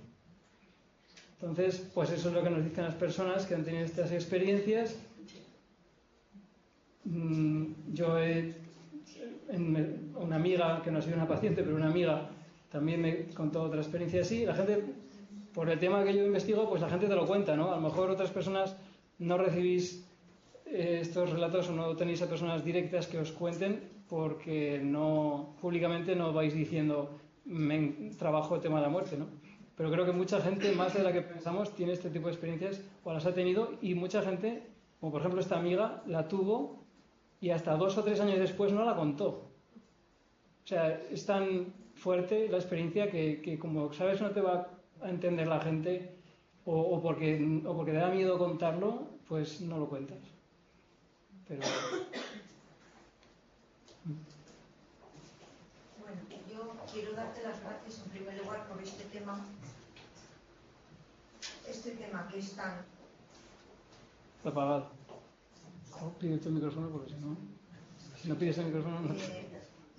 Speaker 2: Entonces, pues eso es lo que nos dicen las personas que han tenido estas experiencias. Yo una amiga, que no ha sido una paciente, pero una amiga también me contó otra experiencia así. La gente, por el tema que yo investigo, pues la gente te lo cuenta, ¿no? A lo mejor otras personas no recibís estos relatos o no tenéis a personas directas que os cuenten porque públicamente no vais diciendo trabajo el tema de la muerte, ¿no? Pero creo que mucha gente, más de la que pensamos, tiene este tipo de experiencias o las ha tenido, y mucha gente, como por ejemplo esta amiga, la tuvo y hasta 2 o 3 años después no la contó. O sea, es tan fuerte la experiencia que como sabes no te va a entender la gente o porque te da miedo contarlo, pues no lo cuentas. Pero...
Speaker 11: Bueno, yo quiero darte las gracias en primer lugar por este tema que es tan...
Speaker 2: Está apagado. Pídete el micrófono porque si no pides el micrófono no...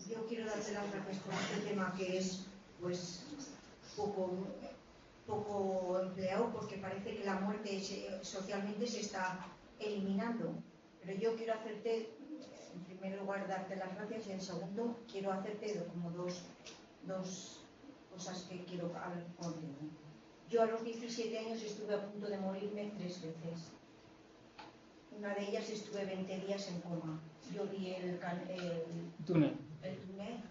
Speaker 11: Yo quiero darte las gracias por este tema que es pues poco empleado, porque parece que la muerte socialmente se está eliminando. Pero yo quiero hacerte, en primer lugar, darte las gracias, y en segundo quiero hacerte como dos cosas que quiero hablar contigo. Yo a los 17 años estuve a punto de morirme 3 veces. Una de ellas estuve 20 días en coma. Yo vi el túnel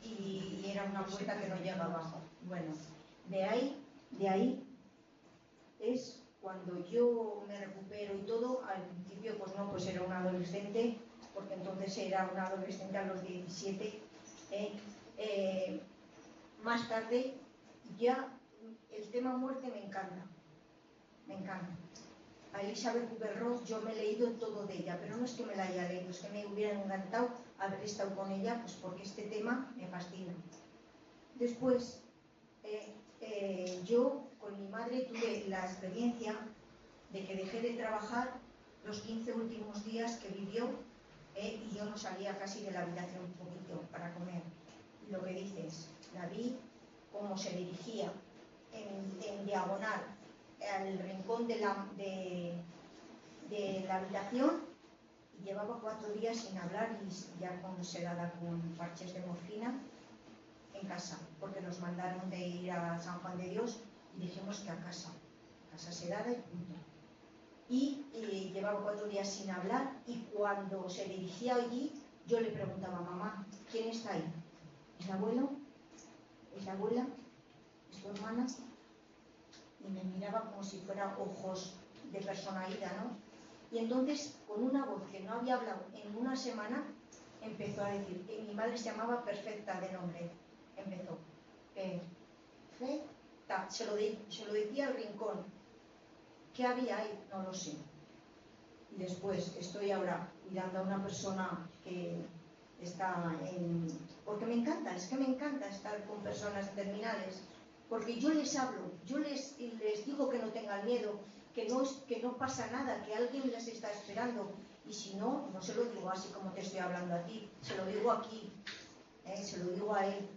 Speaker 11: y era una puerta que no llegaba. Bueno, de ahí es cuando yo me recupero y todo. Al principio pues era una adolescente, porque entonces era una adolescente a los 17. Más tarde ya el tema muerte me encanta. A Elizabeth Kubler-Ross yo me he leído todo de ella, pero no es que me la haya leído, es que me hubiera encantado haber estado con ella, pues porque este tema me fascina. Después, yo con mi madre tuve la experiencia de que dejé de trabajar los 15 últimos días que vivió, y yo no salía casi de la habitación un poquito para comer. Y lo que dices, la vi cómo se dirigía en diagonal al rincón de la habitación, y llevaba 4 días sin hablar y ya sedada con parches de morfina en casa, porque nos mandaron de ir a San Juan de Dios y dijimos que a casa sedada y punto. Y llevaba 4 días sin hablar, y cuando se dirigía allí yo le preguntaba: mamá, ¿quién está ahí? ¿Es el abuelo? ¿Es la abuela? ¿Es tu hermana? Y me miraba como si fuera ojos de persona ida, ¿no? Y entonces, con una voz que no había hablado en una semana, empezó a decir, que mi madre se llamaba Perfecta de nombre, empezó, Perfecta, se lo decía al rincón. ¿Qué había ahí? No lo sé. Y después estoy ahora cuidando a una persona que está en... Porque me encanta, es que me encanta estar con personas terminales, porque yo les hablo, yo les digo que no tengan miedo, que no pasa nada, que alguien les está esperando, y si no, no se lo digo así como te estoy hablando a ti, se lo digo aquí, se lo digo a él,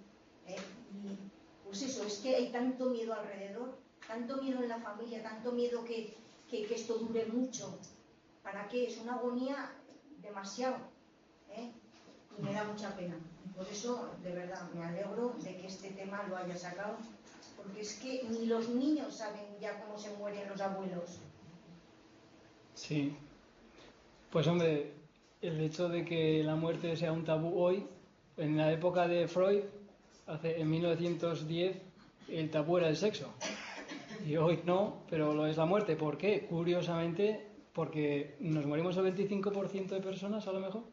Speaker 11: y pues eso, es que hay tanto miedo alrededor, tanto miedo en la familia, tanto miedo que esto dure mucho. ¿Para qué? Es una agonía demasiado, y me da mucha pena. Y por eso, de verdad, me alegro de que este tema lo haya sacado, porque es que ni los niños saben ya cómo se mueren los abuelos.
Speaker 2: Sí. Pues hombre, el hecho de que la muerte sea un tabú hoy, en la época de Freud, en 1910, el tabú era el sexo. Y hoy no, pero lo es la muerte. ¿Por qué? Curiosamente, porque nos morimos el 25% de personas a lo mejor.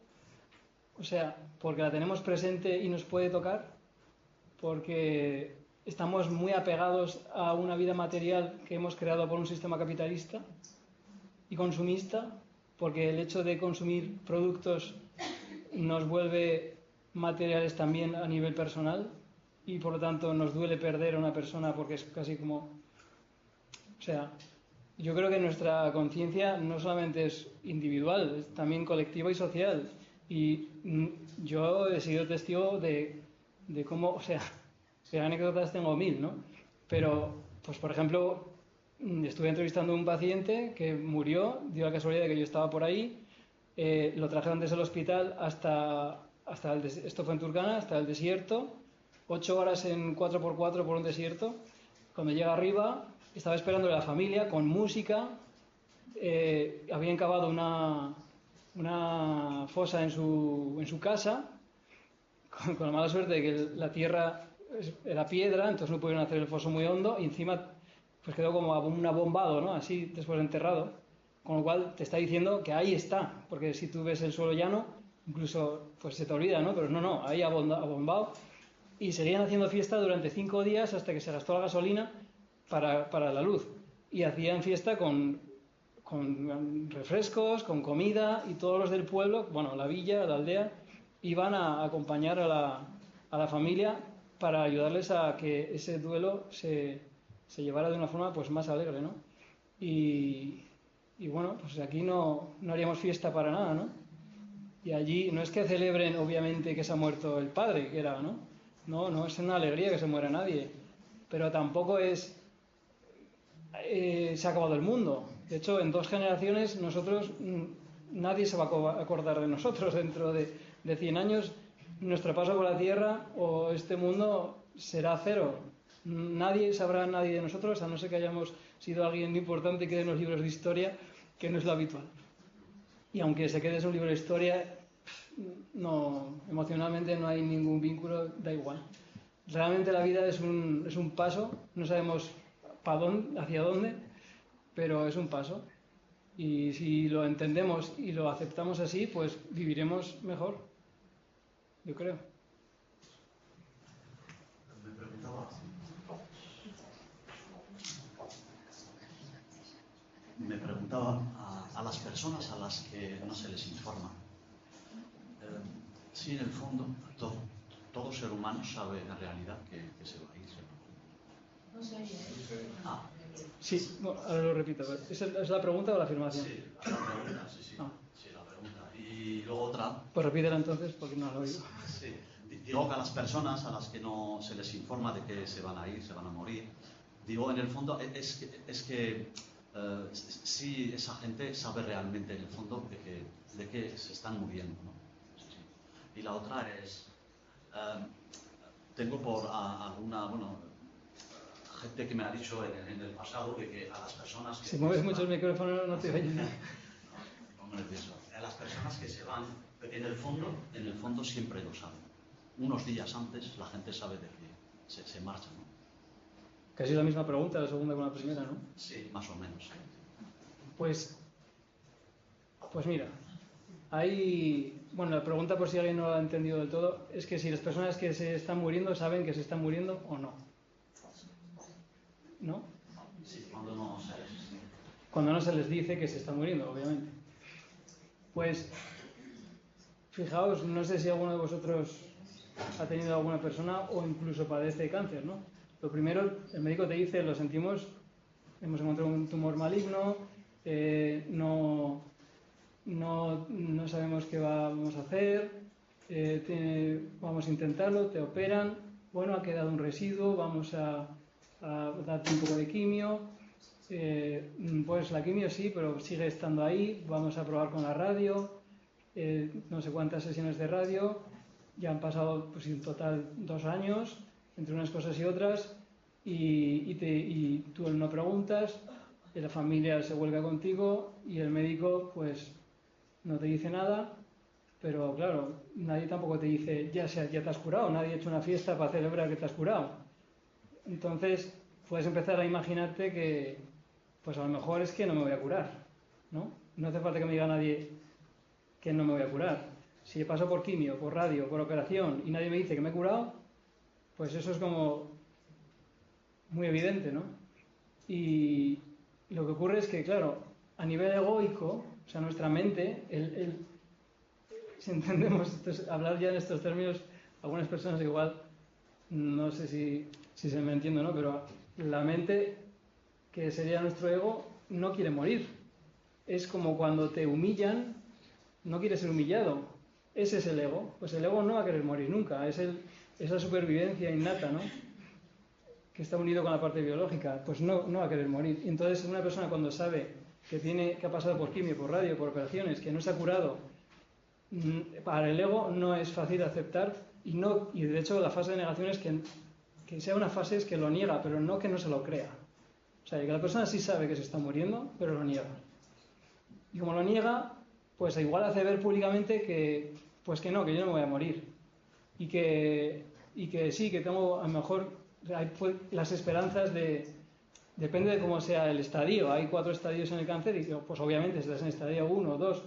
Speaker 2: O sea, porque la tenemos presente y nos puede tocar, porque estamos muy apegados a una vida material que hemos creado por un sistema capitalista y consumista, porque el hecho de consumir productos nos vuelve materiales también a nivel personal, y por lo tanto nos duele perder a una persona, porque es casi como... O sea, yo creo que nuestra conciencia no solamente es individual, es también colectiva y social. Y yo he sido testigo de cómo, o sea, de anécdotas tengo 1000, ¿no? Pero, pues por ejemplo, estuve entrevistando a un paciente que murió, dio la casualidad de que yo estaba por ahí, lo trajeron desde el hospital hasta esto fue en Turkana, hasta el desierto, 8 horas en 4x4 por un desierto. Cuando llega arriba, estaba esperando a la familia con música, habían cavado una fosa en su casa, con la mala suerte de que la tierra era piedra, entonces no pudieron hacer el foso muy hondo, y encima pues quedó como un abombado, ¿no? Así después enterrado, con lo cual te está diciendo que ahí está, porque si tú ves el suelo llano, incluso pues se te olvida, ¿no? Pero no, ahí abombado, y seguían haciendo fiesta durante 5 días hasta que se gastó la gasolina para la luz, y hacían fiesta con refrescos, con comida, y todos los del pueblo, bueno, la villa, la aldea, iban a acompañar a la familia para ayudarles a que ese duelo se llevara de una forma pues más alegre, ¿no? Y bueno, pues aquí no haríamos fiesta para nada, ¿no? Y allí no es que celebren obviamente que se ha muerto el padre, que era, ¿no? No es una alegría que se muera nadie, pero tampoco es se ha acabado el mundo. De hecho, en 2 generaciones nadie se va a acordar de nosotros. Dentro de 100 años nuestro paso por la Tierra o este mundo será cero. Nadie sabrá de nosotros, a no ser que hayamos sido alguien importante y quede en los libros de historia, que no es lo habitual. Y aunque se quede en un libro de historia, emocionalmente no hay ningún vínculo, da igual. Realmente la vida es un paso, no sabemos hacia dónde, pero es un paso. Y si lo entendemos y lo aceptamos así, pues viviremos mejor, yo creo.
Speaker 12: Me preguntaba a las personas a las que no se les informa, si en el fondo todo ser humano sabe en realidad que se va a ir.
Speaker 7: No sé.
Speaker 12: Ah.
Speaker 2: Sí, bueno, ahora lo repito. ¿Es la pregunta o la afirmación?
Speaker 12: Sí, la pregunta, sí.
Speaker 2: Ah.
Speaker 12: Sí, la pregunta. Y luego otra.
Speaker 2: Pues repítela entonces, porque no lo oigo.
Speaker 12: Sí. Digo que a las personas a las que no se les informa de que se van a ir, se van a morir, digo, en el fondo es que sí, esa gente sabe realmente en el fondo de que se están muriendo, ¿no? Sí. Y la otra es, tengo por alguna, gente que me ha dicho en el pasado que a las personas que...
Speaker 2: Si mueves mucho el micrófono no te oyen nada.
Speaker 12: No me pienso. A las personas que se van, en el fondo siempre lo saben. Unos días antes la gente sabe de que se marcha, ¿no?
Speaker 2: Casi la misma pregunta, la segunda con la primera, ¿no?
Speaker 12: Sí, más o menos.
Speaker 2: Pues mira, la pregunta, por si alguien no la ha entendido del todo, es que si las personas que se están muriendo saben que se están muriendo o no. ¿No?
Speaker 12: Sí, cuando no se les...
Speaker 2: Cuando no se les dice que se están muriendo, obviamente. Pues, fijaos, no sé si alguno de vosotros ha tenido alguna persona o incluso padece cáncer, ¿no? Lo primero, el médico te dice, lo sentimos, hemos encontrado un tumor maligno, no sabemos qué vamos a hacer, vamos a intentarlo, te operan, ha quedado un residuo, vamos a darte un poco de quimio, pues la quimio sí, pero sigue estando ahí, vamos a probar con la radio, no sé cuántas sesiones de radio, ya han pasado pues en total 2 años, entre unas cosas y otras, y tú no preguntas, y la familia se vuelca contigo y el médico pues no te dice nada, pero claro, nadie tampoco te dice ya te has curado, nadie ha hecho una fiesta para celebrar que te has curado. Entonces puedes empezar a imaginarte que pues a lo mejor es que no me voy a curar, ¿no? No hace falta que me diga nadie que no me voy a curar. Si paso por quimio, por radio, por operación y nadie me dice que me he curado, pues eso es como muy evidente, ¿no? Y lo que ocurre es que, claro, a nivel egoico, o sea, nuestra mente, si entendemos hablar ya en estos términos, algunas personas igual, no sé si se me entiende o no, pero la mente, que sería nuestro ego, no quiere morir. Es como cuando te humillan, no quieres ser humillado. Ese es el ego. Pues el ego no va a querer morir nunca. Es la supervivencia innata, ¿no? Que está unido con la parte biológica. Pues no va a querer morir. Y entonces una persona cuando sabe que ha pasado por quimio, por radio, por operaciones, que no se ha curado, para el ego no es fácil aceptar y de hecho la fase de negación es que sea una fase es que lo niega, pero no que no se lo crea. O sea, que la persona sí sabe que se está muriendo, pero lo niega. Y como lo niega, pues igual hace ver públicamente que yo no me voy a morir. Y que sí, que tengo a lo mejor las esperanzas depende de cómo sea el estadio. Hay 4 estadios en el cáncer y pues obviamente si estás en estadio 1, 2,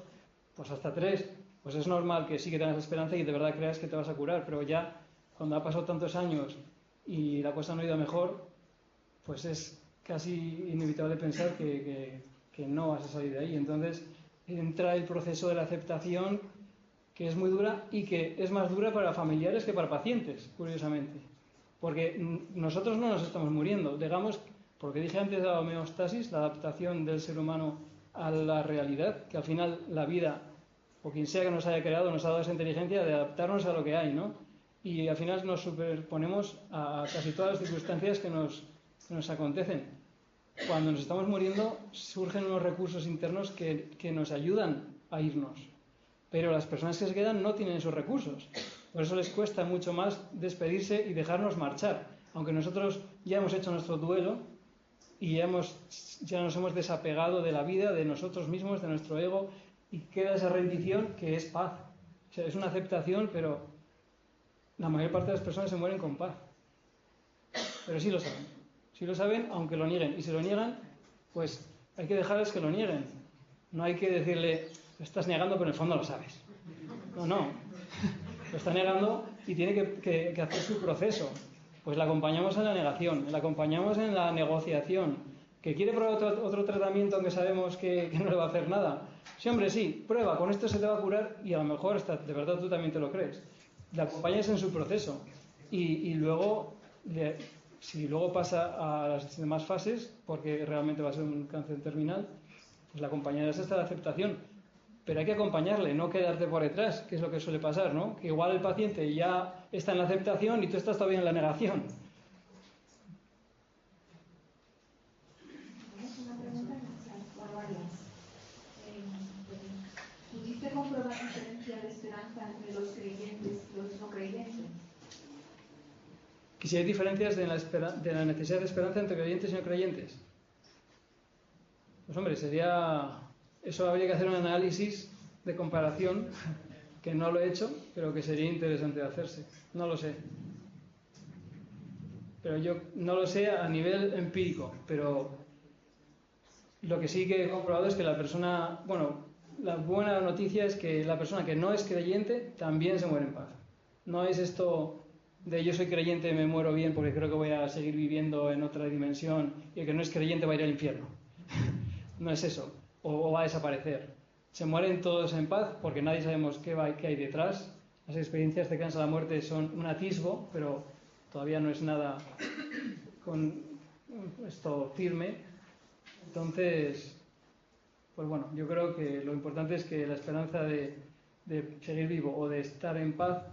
Speaker 2: pues hasta 3, pues es normal que sí que tengas esperanza y de verdad creas que te vas a curar, pero ya cuando ha pasado tantos años y la cosa no ha ido mejor, pues es casi inevitable pensar que no vas a salir de ahí. Entonces entra el proceso de la aceptación, que es muy dura y que es más dura para familiares que para pacientes, curiosamente. Porque nosotros no nos estamos muriendo, digamos, porque dije antes de la homeostasis, la adaptación del ser humano a la realidad, que al final la vida, o quien sea que nos haya creado, nos ha dado esa inteligencia de adaptarnos a lo que hay, ¿no? Y al final nos superponemos a casi todas las circunstancias que nos acontecen. Cuando nos estamos muriendo surgen unos recursos internos que nos ayudan a irnos. Pero las personas que se quedan no tienen esos recursos. Por eso les cuesta mucho más despedirse y dejarnos marchar. Aunque nosotros ya hemos hecho nuestro duelo y ya nos hemos desapegado de la vida, de nosotros mismos, de nuestro ego, y queda esa rendición que es paz. O sea, es una aceptación, pero la mayor parte de las personas se mueren con paz. Pero sí lo saben. Sí lo saben, aunque lo nieguen. Y si lo niegan, pues hay que dejarles que lo nieguen. No hay que decirle, lo estás negando, pero en el fondo lo sabes. No. Lo está negando y tiene que hacer su proceso. Pues la acompañamos en la negación, la acompañamos en la negociación. ¿Que quiere probar otro tratamiento aunque sabemos que no le va a hacer nada? Sí, hombre, sí, prueba, con esto se te va a curar y a lo mejor de verdad tú también te lo crees. le acompañas en su proceso y luego, si luego pasa a las demás fases, porque realmente va a ser un cáncer terminal, pues le acompañarás hasta la aceptación. Pero hay que acompañarle, no quedarte por detrás, que es lo que suele pasar, ¿no? Que igual el paciente ya está en la aceptación y tú estás todavía en la negación.
Speaker 13: ¿Pudiste comprobar diferencia de esperanza entre los creyentes y los no creyentes?
Speaker 2: ¿Que si hay diferencias de la necesidad de esperanza entre creyentes y no creyentes? Pues hombre, eso habría que hacer un análisis de comparación, que no lo he hecho, pero que sería interesante de hacerse. No lo sé. Pero yo no lo sé a nivel empírico, pero lo que sí que he comprobado es que la persona, bueno, la buena noticia es que la persona que no es creyente también se muere en paz. No es esto de yo soy creyente, me muero bien porque creo que voy a seguir viviendo en otra dimensión y el que no es creyente va a ir al infierno. No es eso, o va a desaparecer. Se mueren todos en paz porque nadie sabemos qué hay detrás. Las experiencias cercanas a la muerte son un atisbo, pero todavía no es nada con esto firme. Entonces, pues bueno, yo creo que lo importante es que la esperanza de seguir vivo o de estar en paz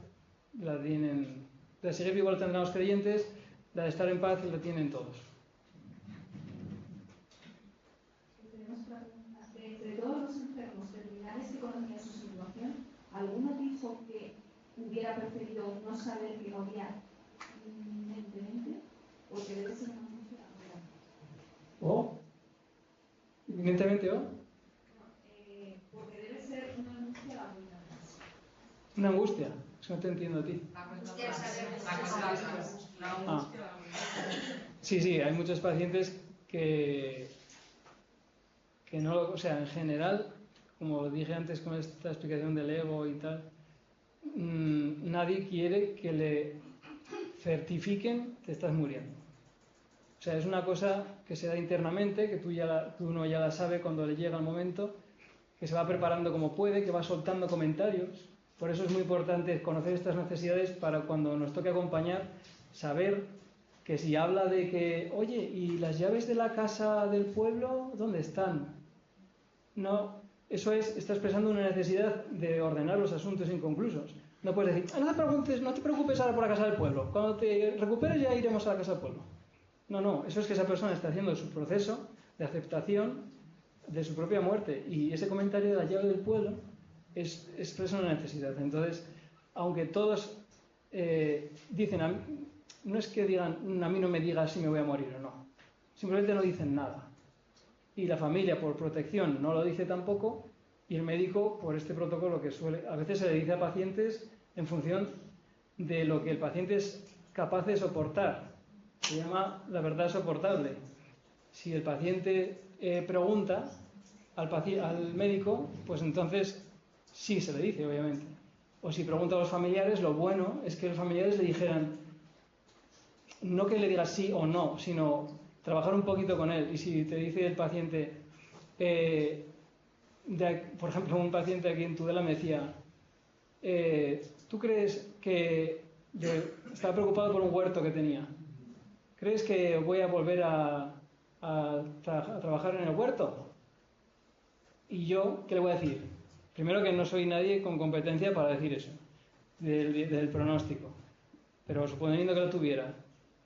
Speaker 2: la tienen. De seguir vivo la tendrán los creyentes, la de estar en paz la tienen todos.
Speaker 13: De todos los enfermos terminales que conocían su situación, ¿alguno dijo que hubiera preferido no saber que moría inminentemente? Porque debe ser una angustia muy grande.
Speaker 2: ¿O? ¿Inminentemente o?
Speaker 13: Porque debe ser una angustia muy grande.
Speaker 2: Una angustia. Es que no te entiendo a ti. Sí, hay muchos pacientes que no, o sea, en general, como dije antes con esta explicación del ego y tal, nadie quiere que le certifiquen que estás muriendo. O sea, es una cosa que se da internamente, que uno ya la sabe cuando le llega el momento, que se va preparando como puede, que va soltando comentarios. Por eso es muy importante conocer estas necesidades para cuando nos toque acompañar, saber que si habla de que, oye, ¿y las llaves de la casa del pueblo dónde están? No, eso está expresando una necesidad de ordenar los asuntos inconclusos. No puedes decir, no te preocupes ahora por la casa del pueblo, cuando te recuperes ya iremos a la casa del pueblo. No, eso es que esa persona está haciendo su proceso de aceptación de su propia muerte, y ese comentario de la llave del pueblo expresa una necesidad. Entonces, aunque todos dicen, no es que digan, a mí no me digas si me voy a morir o no, simplemente no dicen nada. Y la familia, por protección, no lo dice tampoco, y el médico, por este protocolo que a veces se le dice a pacientes en función de lo que el paciente es capaz de soportar. Se llama la verdad soportable. Si el paciente pregunta al médico, pues entonces sí se le dice, obviamente. O si pregunta a los familiares, lo bueno es que los familiares le dijeran, no que le digas sí o no, sino trabajar un poquito con él. Y si te dice el paciente, por ejemplo, un paciente aquí en Tudela me decía, ¿tú crees que estaba preocupado por un huerto que tenía? ¿Crees que voy a volver a trabajar en el huerto? Y yo, ¿qué le voy a decir? Primero, que no soy nadie con competencia para decir eso, del pronóstico. Pero suponiendo que lo tuviera,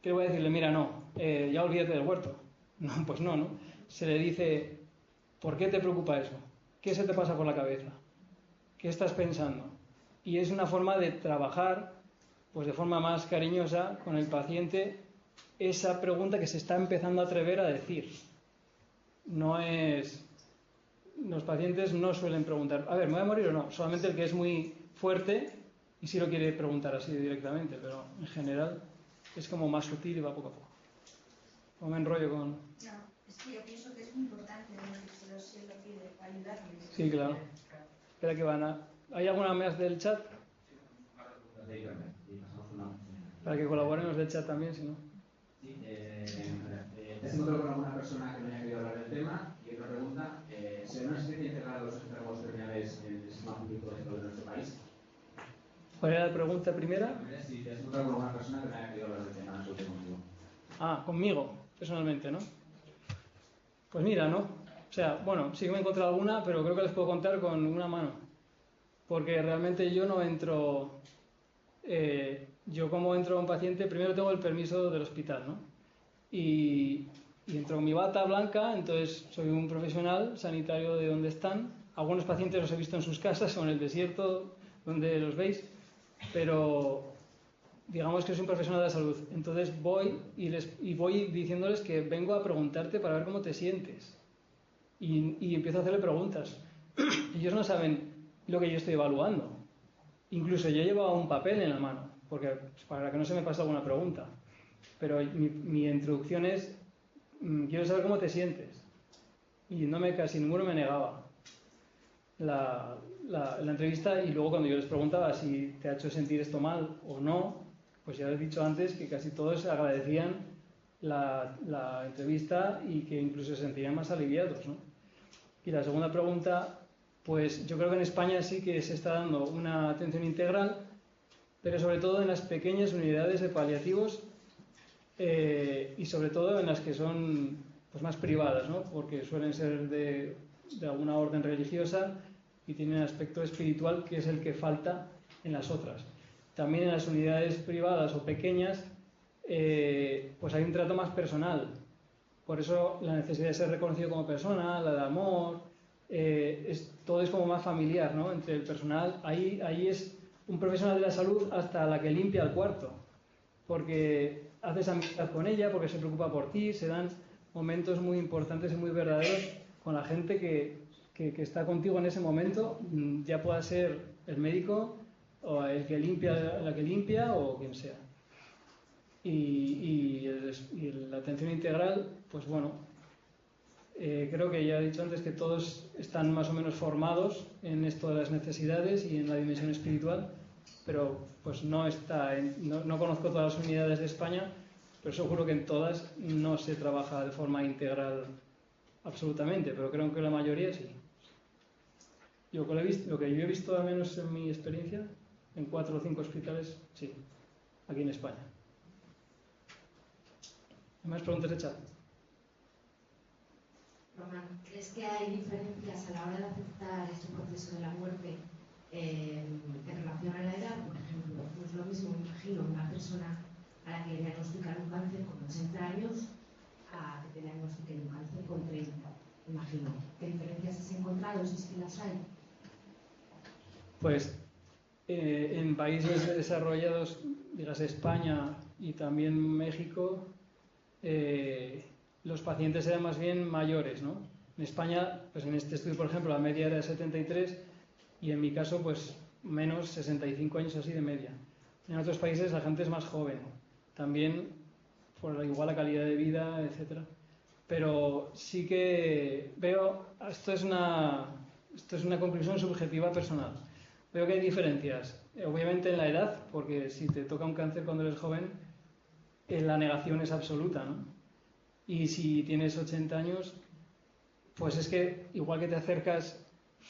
Speaker 2: ¿qué le voy a decirle? Mira, no, ya olvídate del huerto. No, pues no. Se le dice, ¿por qué te preocupa eso? ¿Qué se te pasa por la cabeza? ¿Qué estás pensando? Y es una forma de trabajar, pues de forma más cariñosa con el paciente, esa pregunta que se está empezando a atrever a decir. Los pacientes no suelen preguntar, a ver, ¿me voy a morir o no? Solamente el que es muy fuerte y sí lo quiere preguntar así directamente, pero en general es como más sutil y va poco a poco. No me enrollo con...
Speaker 11: No, es que yo pienso que es muy importante que se lo pide, ayudarles.
Speaker 2: Sí, claro. Espera que van a... ¿Hay alguna más del chat? Para que colaboren los del chat también, si no.
Speaker 14: Sí, ¿te has encontrado con alguna persona que no haya querido hablar del tema? Y otra pregunta, ¿se ven una especie de integrar a los enfermos terminales en el sistema público dentro de nuestro país?
Speaker 2: ¿Cuál era la pregunta primera?
Speaker 14: Si te has encontrado con alguna persona que no haya querido hablar del tema contigo.
Speaker 2: Ah, conmigo, personalmente, ¿no? Pues mira, ¿no? O sea, bueno, sí que me he encontrado alguna, pero creo que les puedo contar con una mano. Porque realmente yo no entro... yo como entro a un paciente, primero tengo el permiso del hospital, ¿no? Y entro con mi bata blanca, entonces soy un profesional sanitario de donde están. Algunos pacientes los he visto en sus casas o en el desierto, donde los veis, pero digamos que soy un profesional de la salud. Entonces voy y voy diciéndoles que vengo a preguntarte para ver cómo te sientes. Y empiezo a hacerle preguntas. Ellos no saben lo que yo estoy evaluando. Incluso yo llevaba un papel en la mano, porque para que no se me pase alguna pregunta. Pero mi introducción es, quiero saber cómo te sientes. Y casi ninguno me negaba la entrevista, y luego cuando yo les preguntaba si te ha hecho sentir esto mal o no, pues ya les he dicho antes que casi todos agradecían la entrevista y que incluso se sentirían más aliviados, ¿no? Y la segunda pregunta, pues yo creo que en España sí que se está dando una atención integral, pero sobre todo en las pequeñas unidades de paliativos y sobre todo en las que son pues más privadas, ¿no? Porque suelen ser de alguna orden religiosa y tienen aspecto espiritual, que es el que falta en las otras. También en las unidades privadas o pequeñas pues hay un trato más personal. Por eso la necesidad de ser reconocido como persona, la de amor, todo es como más familiar, ¿no? Entre el personal, ahí es un profesional de la salud hasta la que limpia el cuarto, porque haces amistad con ella, porque se preocupa por ti, se dan momentos muy importantes y muy verdaderos con la gente que está contigo en ese momento, ya pueda ser el médico o el que limpia, la que limpia o quien sea. Y la atención integral, pues bueno, creo que ya he dicho antes que todos están más o menos formados en esto de las necesidades y en la dimensión espiritual, pero pues no conozco todas las unidades de España, pero seguro que en todas no se trabaja de forma integral absolutamente, pero creo que la mayoría sí. Lo que yo he visto, al menos en mi experiencia, en 4 o 5 hospitales, sí, aquí en España. ¿Hay más preguntas de chat?
Speaker 15: Román, ¿crees que hay diferencias a la hora de aceptar este proceso de la muerte en relación a la edad? Por ejemplo, no es lo mismo, me imagino, una persona a la que le diagnostican un cáncer con 80 años a que te diagnostiquen un cáncer con 30, imagino. ¿Qué diferencias has encontrado, si es que las hay?
Speaker 2: Pues en países desarrollados, dígase España y también México, los pacientes eran más bien mayores, ¿no? En España, pues en este estudio, por ejemplo, la media era de 73 y en mi caso, pues menos 65 años así de media. En otros países la gente es más joven, también por igual la calidad de vida, etcétera. Pero sí que veo, esto es una conclusión subjetiva personal. Veo que hay diferencias, obviamente en la edad, porque si te toca un cáncer cuando eres joven, la negación es absoluta, ¿no? Y si tienes 80 años, pues es que igual que te acercas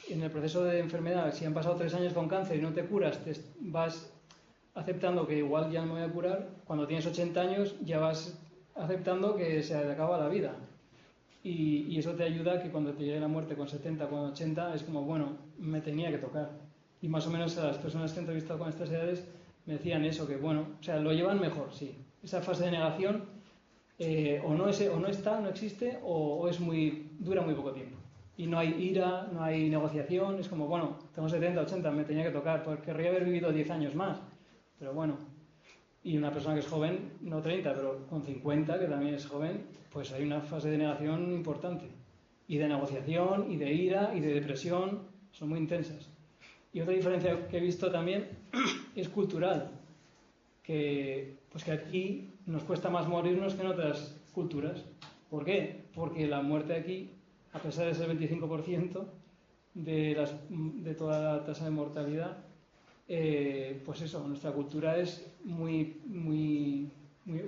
Speaker 2: en el proceso de enfermedad, si han pasado 3 años con cáncer y no te curas, te vas aceptando que igual ya no me voy a curar. Cuando tienes 80 años ya vas aceptando que se te acaba la vida. Y eso te ayuda a que cuando te llegue la muerte con 70, con 80, es como, bueno, me tenía que tocar. Y más o menos a las personas que he entrevistado con estas edades me decían eso, que bueno, o sea, lo llevan mejor, sí. Esa fase de negación o no está, no existe, o dura muy poco tiempo. Y no hay ira, no hay negociación, es como, bueno, tengo 70, 80, me tenía que tocar, porque querría haber vivido 10 años más, pero bueno. Y una persona que es joven, no 30, pero con 50, que también es joven, pues hay una fase de negación importante. Y de negociación, y de ira, y de depresión, son muy intensas. Y otra diferencia que he visto también es cultural, que aquí nos cuesta más morirnos que en otras culturas. ¿Por qué? Porque la muerte aquí, a pesar de ser el 25% de toda la tasa de mortalidad, pues eso, nuestra cultura es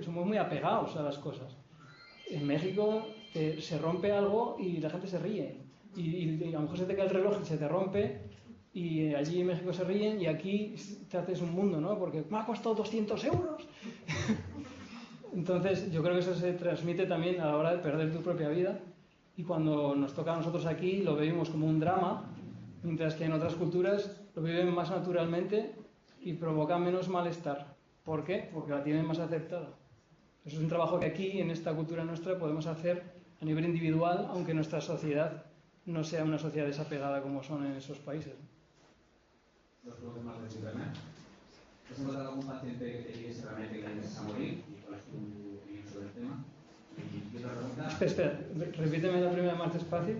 Speaker 2: somos muy apegados a las cosas. En México se rompe algo y la gente se ríe. Y a lo mejor se te cae el reloj y se te rompe Y allí en México se ríen y aquí te haces un mundo, ¿no? Porque me ha costado 200 euros. Entonces, yo creo que eso se transmite también a la hora de perder tu propia vida. Y cuando nos toca a nosotros aquí, lo vivimos como un drama, mientras que en otras culturas lo viven más naturalmente y provocan menos malestar. ¿Por qué? Porque la tienen más aceptada. Eso es un trabajo que aquí, en esta cultura nuestra, podemos hacer a nivel individual, aunque nuestra sociedad no sea una sociedad desapegada como son en esos países.
Speaker 14: Dos preguntas más de internet. ¿Has encontrado algún paciente que te dijese realmente que le ayudes a morir? ¿Y cuál es tu opinión sobre el tema? Y otra pregunta...
Speaker 2: Espera, repíteme la primera más despacio.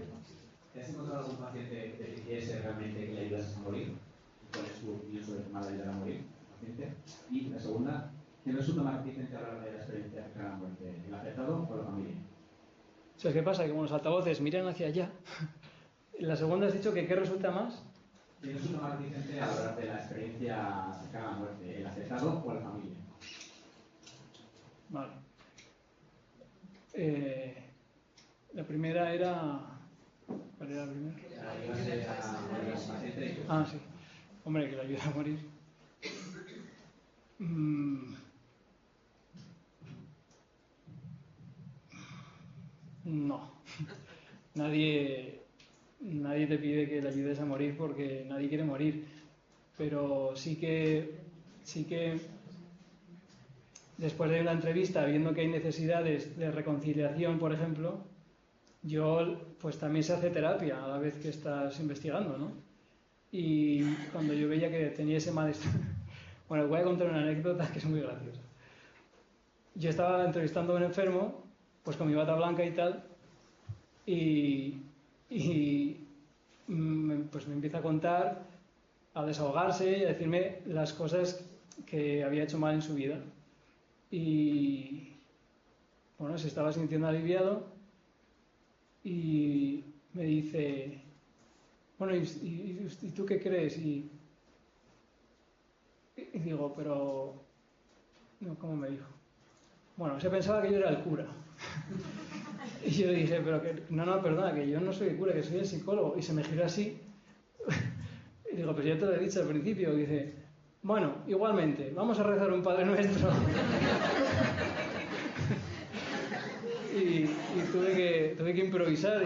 Speaker 14: ¿Te has encontrado algún paciente que te dijese realmente que le ayudas a morir? ¿Y cuál es tu opinión sobre el tema de ayudar a morir al paciente? Y la segunda, ¿qué resulta más reticente a hablar de la experiencia cercana a la muerte? ¿El afectado o la familia?
Speaker 2: ¿Sabes qué pasa? Que como los altavoces miran hacia allá. En la segunda has dicho que ¿qué resulta más?
Speaker 14: ¿Qué resulta más reticente a hablar de la experiencia cercana a la muerte? ¿El afectado o la familia?
Speaker 2: Vale. La primera era... ¿Cuál era la primera?
Speaker 14: Ayudarse a morir a un paciente.
Speaker 2: Ah, sí. Hombre, que le ayuda a morir. No. Nadie te pide que le ayudes a morir porque nadie quiere morir. Pero sí que después de una entrevista, viendo que hay necesidades de reconciliación, por ejemplo, pues también se hace terapia a la vez que estás investigando, ¿no? Y cuando yo veía que tenía ese malestar... Bueno, voy a contar una anécdota que es muy graciosa. Yo estaba entrevistando a un enfermo, pues con mi bata blanca y tal, y pues me empieza a contar, a desahogarse y a decirme las cosas que había hecho mal en su vida. Y bueno, se estaba sintiendo aliviado y me dice, bueno, ¿y tú qué crees? Y digo, pero... No, ¿cómo me dijo? Bueno, se pensaba que yo era el cura. Y yo le dije, pero que... No, perdona, que yo no soy el cura, que soy el psicólogo. Y se me giró así. Y digo, pues ya te lo he dicho al principio. Y dice, bueno, igualmente, vamos a rezar un Padre Nuestro. y tuve que improvisar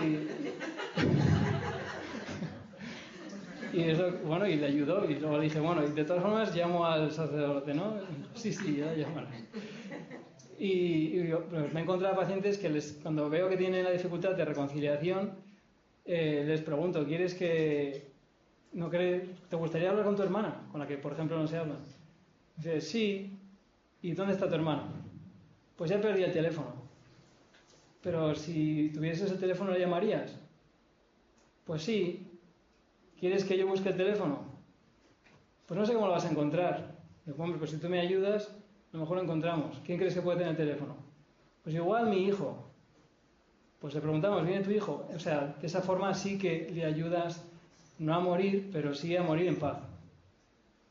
Speaker 2: y eso, bueno, y le ayudó. Y luego le dije, bueno, y de todas formas llamo al sacerdote, ¿no? Sí, ya llamaré. Y yo, pues me he encontrado pacientes que cuando veo que tienen la dificultad de reconciliación, les pregunto, ¿quieres que... ¿No crees, te gustaría hablar con tu hermana? Con la que, por ejemplo, no se habla. Dice, sí. ¿Y dónde está tu hermana? Pues ya perdí el teléfono. Pero si tuvieses el teléfono, ¿le llamarías? Pues sí. ¿Quieres que yo busque el teléfono? Pues no sé cómo lo vas a encontrar. Digo, hombre, pues si tú me ayudas, a lo mejor lo encontramos. ¿Quién crees que puede tener el teléfono? Pues igual mi hijo. Pues le preguntamos, ¿viene tu hijo? O sea, de esa forma sí que le ayudas, no a morir, pero sí a morir en paz.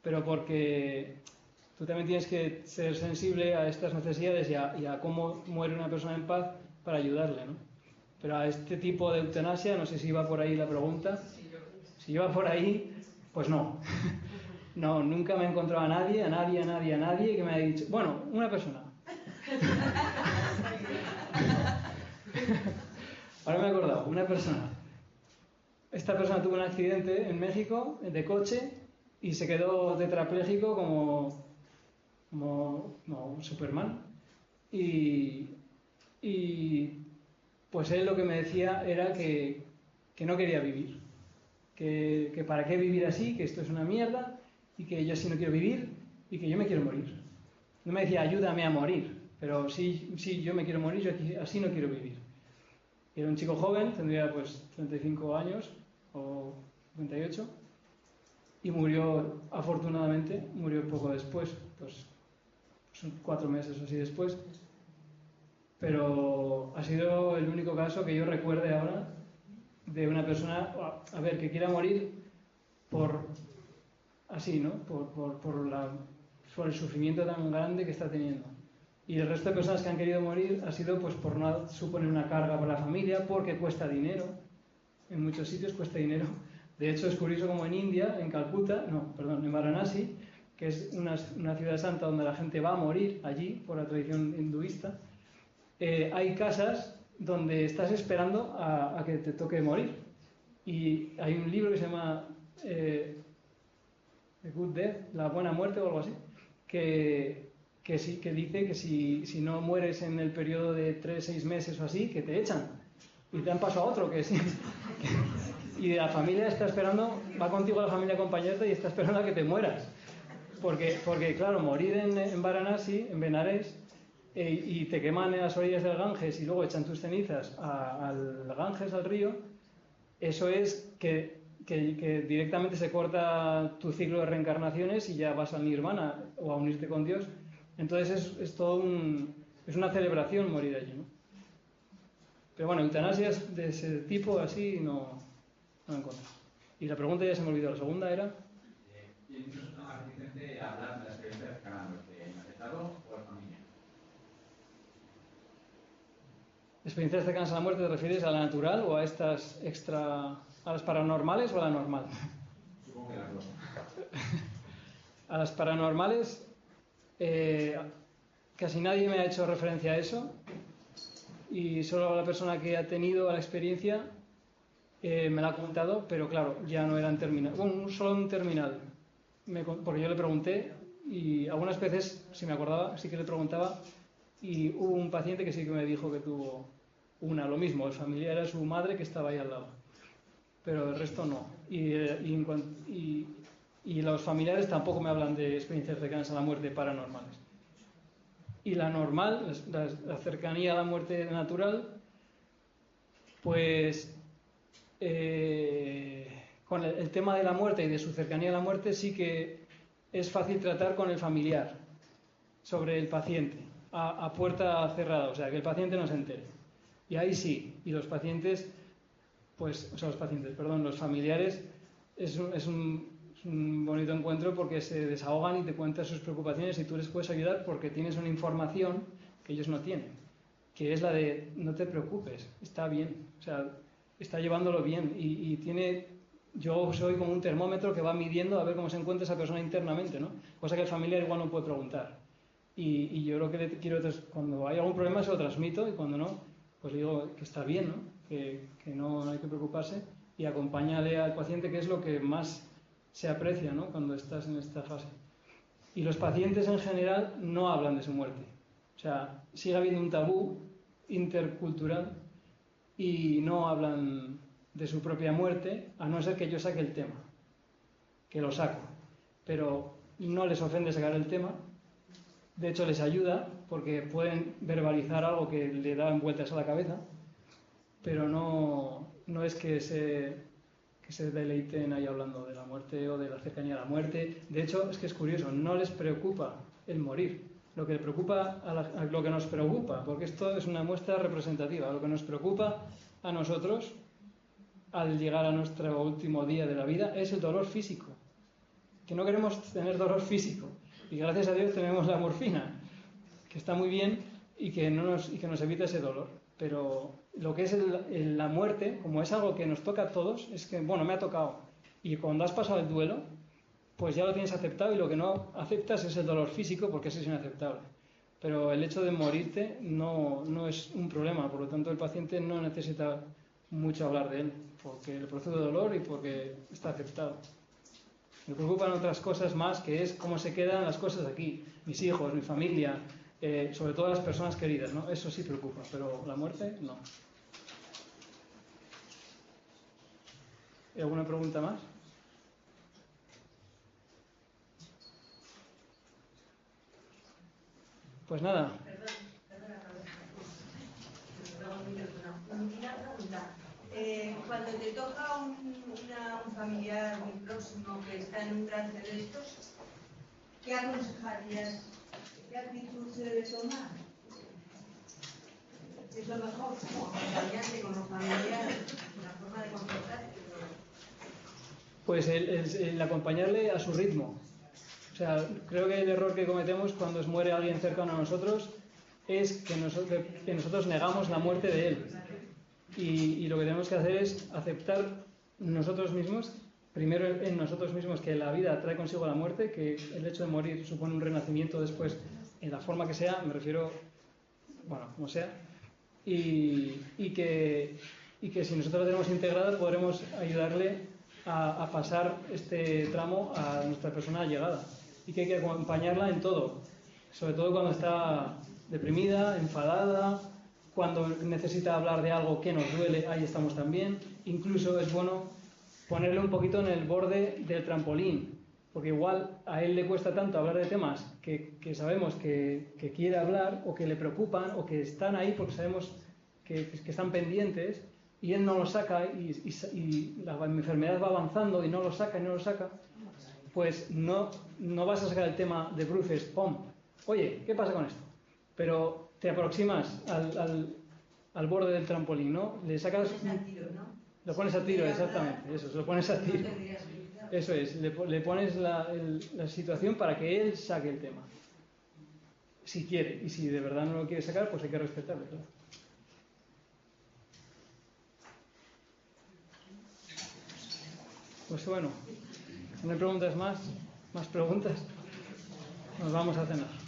Speaker 2: Pero porque tú también tienes que ser sensible a estas necesidades y a cómo muere una persona en paz para ayudarle, ¿no? Pero a este tipo de eutanasia, no sé si iba por ahí la pregunta. Si iba por ahí, pues no. No, nunca me he encontrado a nadie que me haya dicho... Bueno, una persona. Ahora me he acordado, una persona. Esta persona tuvo un accidente en México de coche y se quedó tetrapléjico como Superman. Y pues él lo que me decía era que no quería vivir. Que para qué vivir así, que esto es una mierda y que yo así no quiero vivir y que yo me quiero morir. No me decía ayúdame a morir, pero sí yo me quiero morir, yo así no quiero vivir. Y era un chico joven, tendría pues 35 años o 58 y murió, afortunadamente, murió poco después, pues 4 meses o así después. Pero ha sido el único caso que yo recuerde ahora de una persona, a ver, que quiera morir por así, ¿no? Por el sufrimiento tan grande que está teniendo. Y el resto de personas que han querido morir ha sido pues por no suponer una carga para la familia, porque cuesta dinero. En muchos sitios cuesta dinero De hecho, es curioso como en India, en Varanasi, que es una ciudad santa donde la gente va a morir allí, por la tradición hinduista, hay casas donde estás esperando a que te toque morir. Y hay un libro que se llama The Good Death, La Buena Muerte o algo así, que dice que si no mueres en el periodo de 3-6 meses o así, que te echan y te dan paso a otro, y la familia está esperando, va contigo a la familia a acompañarte y está esperando a que te mueras, porque claro, morir en Varanasi, en Benares, y te queman en las orillas del Ganges y luego echan tus cenizas al Ganges, al río, eso es que directamente se corta tu ciclo de reencarnaciones y ya vas al nirvana o a unirte con Dios. Entonces es todo es una celebración morir allí, ¿no? Pero bueno, eutanasias de ese tipo así no encuentro. Y la pregunta ya se me olvidó, la segunda era...
Speaker 14: ¿Incluso no más reticente a hablar de la experiencia cercana a muerte, en afectado o en familia?
Speaker 2: ¿Experiencias cercanas a la muerte te refieres a la natural o a estas a las paranormales o a la normal?
Speaker 14: Supongo que las dos.
Speaker 2: A las paranormales, casi nadie me ha hecho referencia a eso, y solo la persona que ha tenido la experiencia me la ha contado, pero claro, ya no era en terminal. Bueno, solo en terminal, porque yo le pregunté y algunas veces, si me acordaba, sí que le preguntaba, y hubo un paciente que sí que me dijo que tuvo lo mismo, el familiar era su madre que estaba ahí al lado, pero el resto no. Y los familiares tampoco me hablan de experiencias cercanas a la muerte paranormales. Y la normal, la cercanía a la muerte natural, pues con el tema de la muerte y de su cercanía a la muerte sí que es fácil tratar con el familiar sobre el paciente, a puerta cerrada, o sea, que el paciente no se entere. Y ahí sí, y los pacientes, los familiares, es un bonito encuentro porque se desahogan y te cuentan sus preocupaciones y tú les puedes ayudar porque tienes una información que ellos no tienen, que es la de no te preocupes, está bien, o sea, está llevándolo bien y yo soy como un termómetro que va midiendo a ver cómo se encuentra esa persona internamente, ¿no? Cosa que el familiar igual no puede preguntar. Y yo lo que cuando hay algún problema se lo transmito y cuando no, pues le digo que está bien, ¿no? Que no hay que preocuparse y acompáñale al paciente, que es lo que más se aprecia, ¿no? Cuando estás en esta fase. Y los pacientes en general no hablan de su muerte. O sea, sigue habiendo un tabú intercultural y no hablan de su propia muerte, a no ser que yo saque el tema, que lo saco. Pero no les ofende sacar el tema, de hecho les ayuda porque pueden verbalizar algo que le da vueltas a la cabeza, pero no es que se deleiten ahí hablando de la muerte o de la cercanía a la muerte. De hecho, es que es curioso, no les preocupa el morir. Lo que lo que nos preocupa, porque esto es una muestra representativa, lo que nos preocupa a nosotros al llegar a nuestro último día de la vida es el dolor físico. Que no queremos tener dolor físico. Y gracias a Dios tenemos la morfina, que está muy bien y que nos evita ese dolor. Pero lo que es la muerte, como es algo que nos toca a todos, es que, bueno, me ha tocado. Y cuando has pasado el duelo, pues ya lo tienes aceptado y lo que no aceptas es el dolor físico porque eso es inaceptable. Pero el hecho de morirte no es un problema, por lo tanto el paciente no necesita mucho hablar de él, porque le produce dolor y porque está aceptado. Me preocupan otras cosas más, que es cómo se quedan las cosas aquí, mis hijos, mi familia, sobre todo las personas queridas, ¿no? Eso sí preocupa, pero la muerte no. ¿Alguna pregunta más? Pues nada.
Speaker 11: Una pregunta. Cuando te toca un familiar muy próximo que está en un trance de estos, ¿qué aconsejarías? ¿Qué actitud se debe tomar? Es lo mejor, como acompañante, como familiar, la forma de comportarse.
Speaker 2: Pues el acompañarle a su ritmo. O sea, creo que el error que cometemos cuando muere alguien cercano a nosotros es que nosotros negamos la muerte de él. Y lo que tenemos que hacer es aceptar nosotros mismos primero en nosotros mismos, que la vida trae consigo la muerte, que el hecho de morir supone un renacimiento después, en la forma que sea, me refiero, bueno, como sea, y que si nosotros la tenemos integrada podremos ayudarle a pasar este tramo a nuestra persona allegada, y que hay que acompañarla en todo, sobre todo cuando está deprimida, enfadada, cuando necesita hablar de algo que nos duele, ahí estamos también. Incluso es bueno ponerle un poquito en el borde del trampolín, porque igual a él le cuesta tanto hablar de temas que sabemos que quiere hablar, o que le preocupan, o que están ahí porque sabemos que están pendientes, y él no lo saca, y la enfermedad va avanzando y no lo saca, pues no vas a sacar el tema de bruces, ¡pum! Oye, ¿qué pasa con esto? Pero te aproximas al borde del trampolín, ¿no? Le sacas... Lo pones a tiro, exactamente, eso, lo pones a tiro. Eso es, le pones la situación para que él saque el tema. Si quiere, y si de verdad no lo quiere sacar, pues hay que respetarlo, claro. Pues bueno, ¿no hay preguntas más? ¿Más preguntas? Nos vamos a cenar.